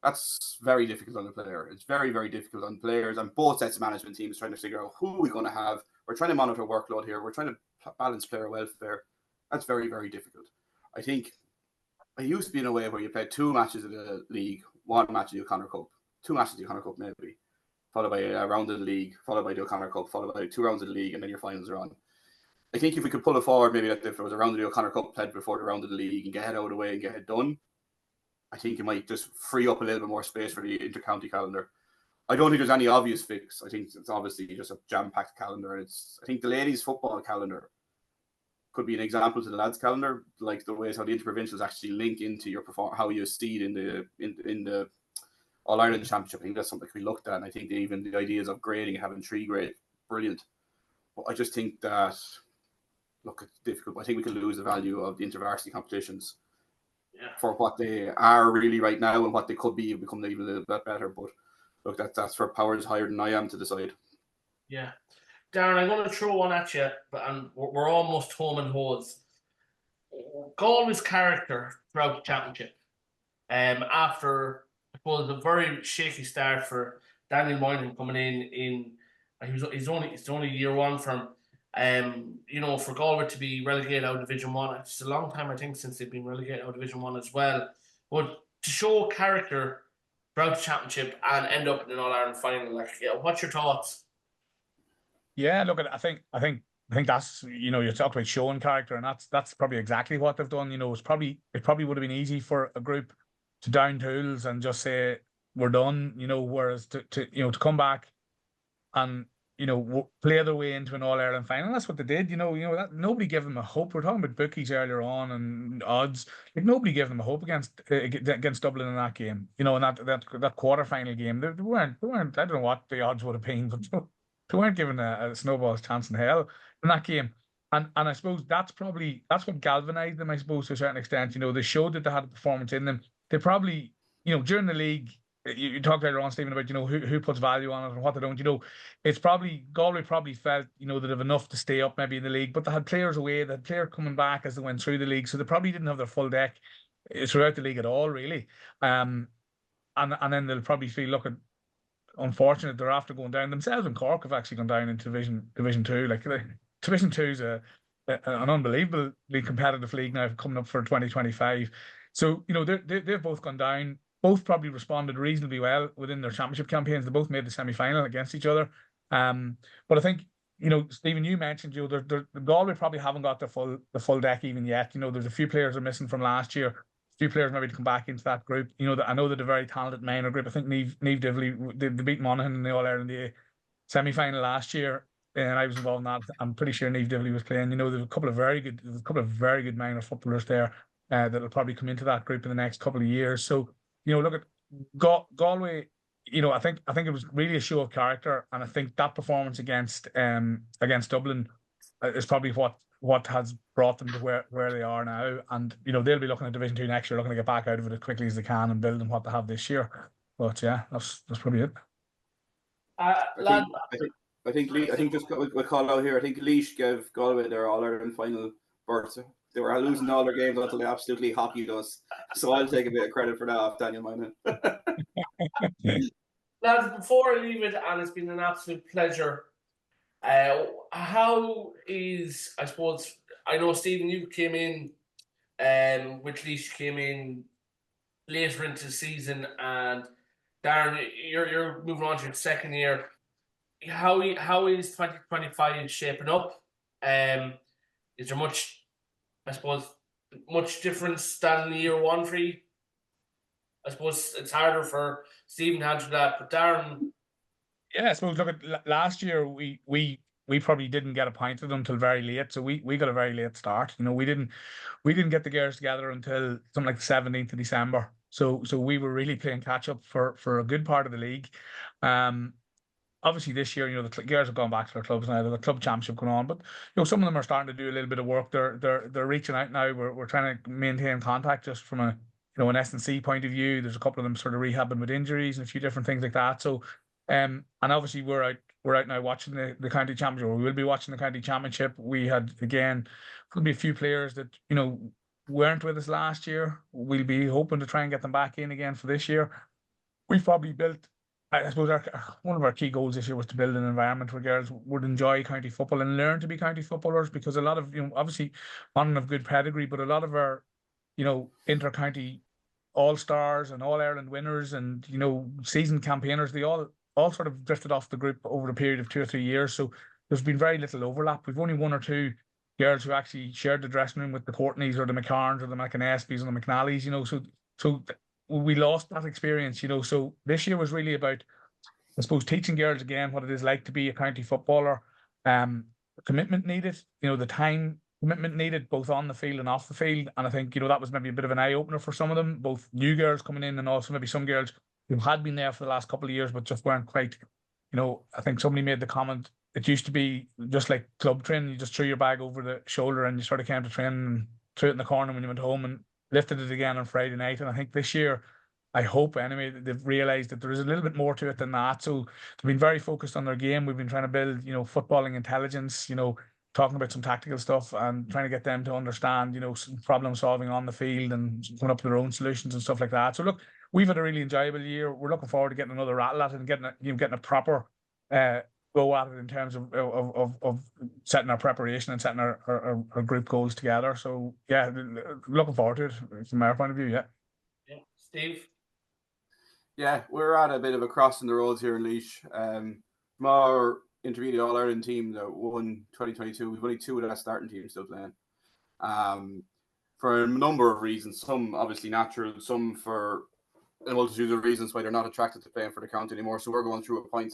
That's very difficult on the player. It's very, very difficult on players and both sets of management teams trying to figure out who we're going to have. We're trying to monitor workload here. We're trying to balance player welfare. That's very, very difficult. I think it used to be in a way where you played 2 matches of the league, 1 match of the O'Connor Cup, 2 matches of the O'Connor Cup maybe, followed by a round of the league, followed by the O'Connor Cup, followed by 2 rounds of the league, and then your finals are on. I think if we could pull it forward, maybe that if there was a round of the O'Connor Cup played before the round of the league and get it out of the way and get it done, I think it might just free up a little bit more space for the inter-county calendar. I don't think there's any obvious fix. I think it's obviously just a jam-packed calendar. I think the ladies' football calendar could be an example to the lads' calendar, like the ways how the interprovincials actually link into your how you seed in the All Ireland Championship. I think that's something that can be looked at. And I think even the ideas of grading, having 3 grade, brilliant. But I just think that, look, it's difficult. But I think we could lose the value of the intervarsity competitions for what they are really right now and what they could be, become even a little bit better. But look, that's for powers higher than I am to decide. Yeah. Darren, I'm going to throw one at you, and we're almost home and hose. Galway's character throughout the championship, after, I suppose, a very shaky start for Daniel Moynihan coming in he's only year 1 from for Galway to be relegated out of Division 1. It's a long time, I think, since they've been relegated out of Division 1 as well. But to show character throughout the championship and end up in an All-Ireland final, what's your thoughts? Yeah, look, I think that's, you're talking about showing character, and that's probably exactly what they've done. It probably would have been easy for a group to down tools and just say we're done. Whereas to come back and play their way into an All-Ireland final. That's what they did. That nobody gave them a hope. We're talking about bookies earlier on and odds. Like, nobody gave them a hope against Dublin in that game. And that quarter-final game. They weren't. I don't know what the odds would have been, but they weren't given a snowball's chance in hell in that game. And I suppose that's what galvanized them, I suppose, to a certain extent. They showed that they had a performance in them. They probably, during the league, you talked earlier on, Stephen, about who puts value on it and what they don't. It's probably Galway probably felt that they have enough to stay up maybe in the league, but they had players away, they had players coming back as they went through the league, so they probably didn't have their full deck throughout the league at all, really. And then they'll probably feel, look, unfortunate they're after going down. Themselves and Cork have actually gone down into Division 2. Like, Division 2 is an unbelievably competitive league now coming up for 2025. So they've both gone down. Both probably responded reasonably well within their championship campaigns. They both made the semi-final against each other. But I think, Stephen, you mentioned, the Galway probably haven't got the full deck even yet. There's a few players are missing from last year. A few players maybe to come back into that group. I know that a very talented minor group. I think Niamh Divley, they beat Monaghan in the All-Ireland semi-final last year. and I was involved in that. I'm pretty sure Niamh Divilly was playing. You know, there's a couple of very good minor footballers there that'll probably come into that group in the next couple of years. So, you know, look at Galway. You know, I think it was really a show of character, and I think that performance against Dublin is probably what has brought them to where they are now. And you know, they'll be looking at Division 2 next year, looking to get back out of it as quickly as they can and build on what they have this year. But yeah, that's probably it. I think just we call out here. I think Laois gave Galway their All-Ireland final berth. They were losing all their games until they absolutely hockeyed us. So I'll take a bit of credit for that off Daniel Monaghan. Lads, before I leave it, and it's been an absolute pleasure. How is, I suppose, I know Stephen, you came in with Laois, came in later into the season, and Darren, you're moving on to your second year. How is 2025 shaping up? Is there much difference than year one for you? I suppose it's harder for Stephen to answer that, but Darren. Yeah, I suppose look at last year we probably didn't get appointed until very late, so we got a very late start. You know, we didn't get the girls together until something like the 17th of December. So we were really playing catch up for a good part of the league. Obviously this year, you know, the girls have gone back to their clubs now. There's a club championship going on, but you know, some of them are starting to do a little bit of work. They're reaching out now. We're trying to maintain contact just from an S&C point of view. There's a couple of them sort of rehabbing with injuries and a few different things like that. So and obviously we're out now watching the county championship, or we will be watching the county championship. We had, again, could be a few players that, you know, weren't with us last year. We'll be hoping to try and get them back in again for this year. We've probably built, I suppose, one of our key goals this year was to build an environment where girls would enjoy county football and learn to be county footballers, because a lot of, you know, obviously Monaghan have good pedigree, but a lot of our, you know, inter-county all-stars and all-Ireland winners and, you know, seasoned campaigners, they all sort of drifted off the group over a period of 2 or 3 years. So there's been very little overlap. We've only 1 or 2 girls who actually shared the dressing room with the Courtneys or the McCarns or the McInnespies and the McNallys, you know, so we lost that experience, you know. So this year was really about, I suppose, teaching girls again what it is like to be a county footballer. Commitment needed, you know, the time commitment needed both on the field and off the field. And I think, you know, that was maybe a bit of an eye-opener for some of them, both new girls coming in and also maybe some girls who had been there for the last couple of years but just weren't quite, you know. I think somebody made the comment, it used to be just like club training. You just threw your bag over the shoulder and you sort of came to training and threw it in the corner when you went home and lifted it again on Friday night. And I think this year, I hope anyway, they've realised that there is a little bit more to it than that. So they've been very focused on their game. We've been trying to build, you know, footballing intelligence, you know, talking about some tactical stuff and trying to get them to understand, you know, some problem solving on the field and coming up with their own solutions and stuff like that. So look, we've had a really enjoyable year. We're looking forward to getting another rattle at it and getting a proper go at it in terms of setting our preparation and setting our group goals together. So yeah, looking forward to it from our point of view. Yeah. Steve. Yeah, we're at a bit of a crossing the roads here in Laois. From our intermediate All-Ireland team that won 2022, we've only 2 of that starting team still playing. For a number of reasons, some obviously natural, some for a multitude of reasons why they're not attracted to playing for the county anymore. So we're going through a point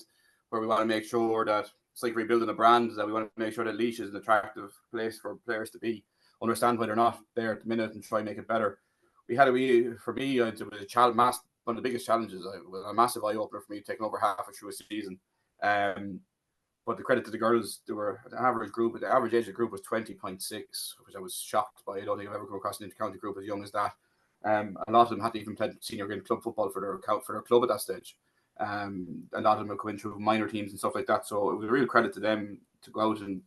where we want to make sure that it's like rebuilding a brand, that we want to make sure that Laois is an attractive place for players to be, understand why they're not there at the minute and try and make it better. For me, it was one of the biggest challenges, a massive eye-opener for me, taking over halfway through a season. But the credit to the girls, they were the average age of the group was 20.6, which I was shocked by. I don't think I've ever come across an inter-county group as young as that. A lot of them hadn't even played senior grade club football for their club at that stage. A lot of them have come in through minor teams and stuff like that. So it was a real credit to them to go out and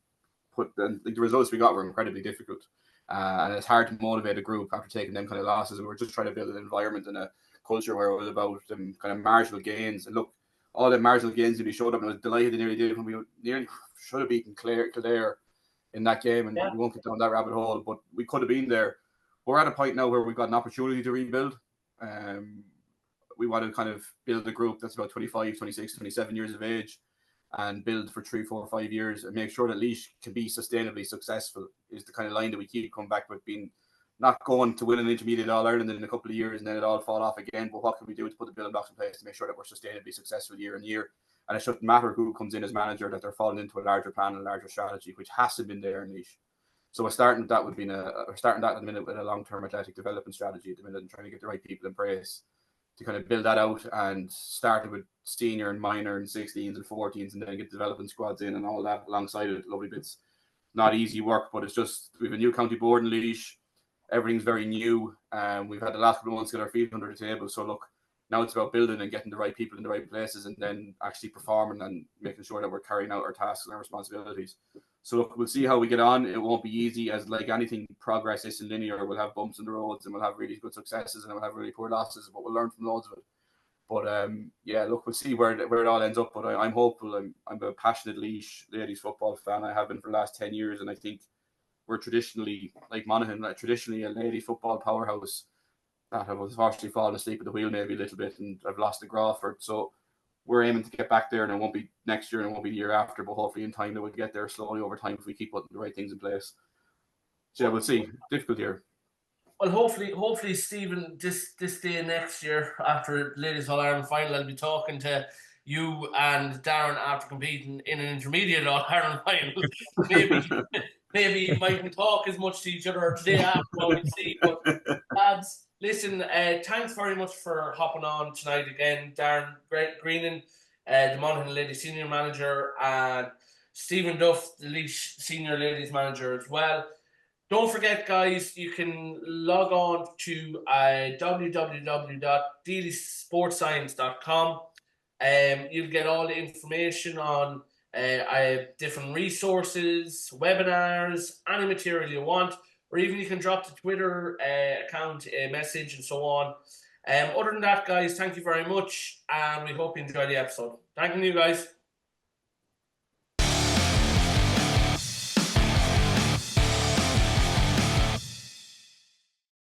the results we got were incredibly difficult. And it's hard to motivate a group after taking them kind of losses. We were just trying to build an environment and a culture where it was about them kind of marginal gains. And look, all the marginal gains that we showed up, and I was delighted they nearly did when we nearly should have beaten Kildare in that game. And we won't get down that rabbit hole, but we could have been there. We're at a point now where we've got an opportunity to rebuild. We want to kind of build a group that's about 25, 26, 27 years of age and build for 3, 4, 5 years and make sure that Laois can be sustainably successful is the kind of line that we keep coming back with, being not going to win an intermediate All-Ireland in a couple of years and then it all fall off again. But what can we do to put the building blocks in place to make sure that we're sustainably successful year on year? and it shouldn't matter who comes in as manager, that they're falling into a larger plan and larger strategy, which hasn't been there in Laois. So we're starting that at the minute with a long-term athletic development strategy at the minute, and trying to get the right people in place to kind of build that out, and started with senior and minor and 16s and 14s, and then get development squads in and all that alongside it. Lovely bits. Not easy work, but it's just, we have a new county board in Laois. Everything's very new. We've had the last couple of months to get our feet under the table. So look, now it's about building and getting the right people in the right places, and then actually performing and making sure that we're carrying out our tasks and our responsibilities. So look, we'll see how we get on. It won't be easy, as like anything, progress isn't linear. We'll have bumps in the roads, and we'll have really good successes, and we'll have really poor losses, but we'll learn from loads of it. But yeah, look, we'll see where it all ends up. But I'm hopeful. I'm a passionate Laois ladies football fan. I have been for the last 10 years, and I think we're traditionally, like Monaghan, traditionally a ladies football powerhouse that have unfortunately fallen asleep at the wheel maybe a little bit, and I've lost the graw for it. So we're aiming to get back there, and it won't be next year and it won't be the year after, but hopefully in time that we'll get there slowly over time if we keep putting the right things in place. So yeah, we'll see. Difficult year. Well, hopefully, Stephen, this day next year after Ladies All Ireland final, I'll be talking to you and Darren after competing in an intermediate All Ireland final. Maybe you mightn't talk as much to each other today after what we see. But lads, listen, thanks very much for hopping on tonight again, Darren Greenan, the Monaghan Ladies Senior Manager, and Stephen Duff, the Laois Senior Ladies Manager as well. Don't forget, guys, you can log on to www.deelysportscience.com. You'll get all the information on different resources, webinars, any material you want, or even you can drop the Twitter account a message and so on. Other than that, guys, thank you very much, and we hope you enjoy the episode. Thank you, guys.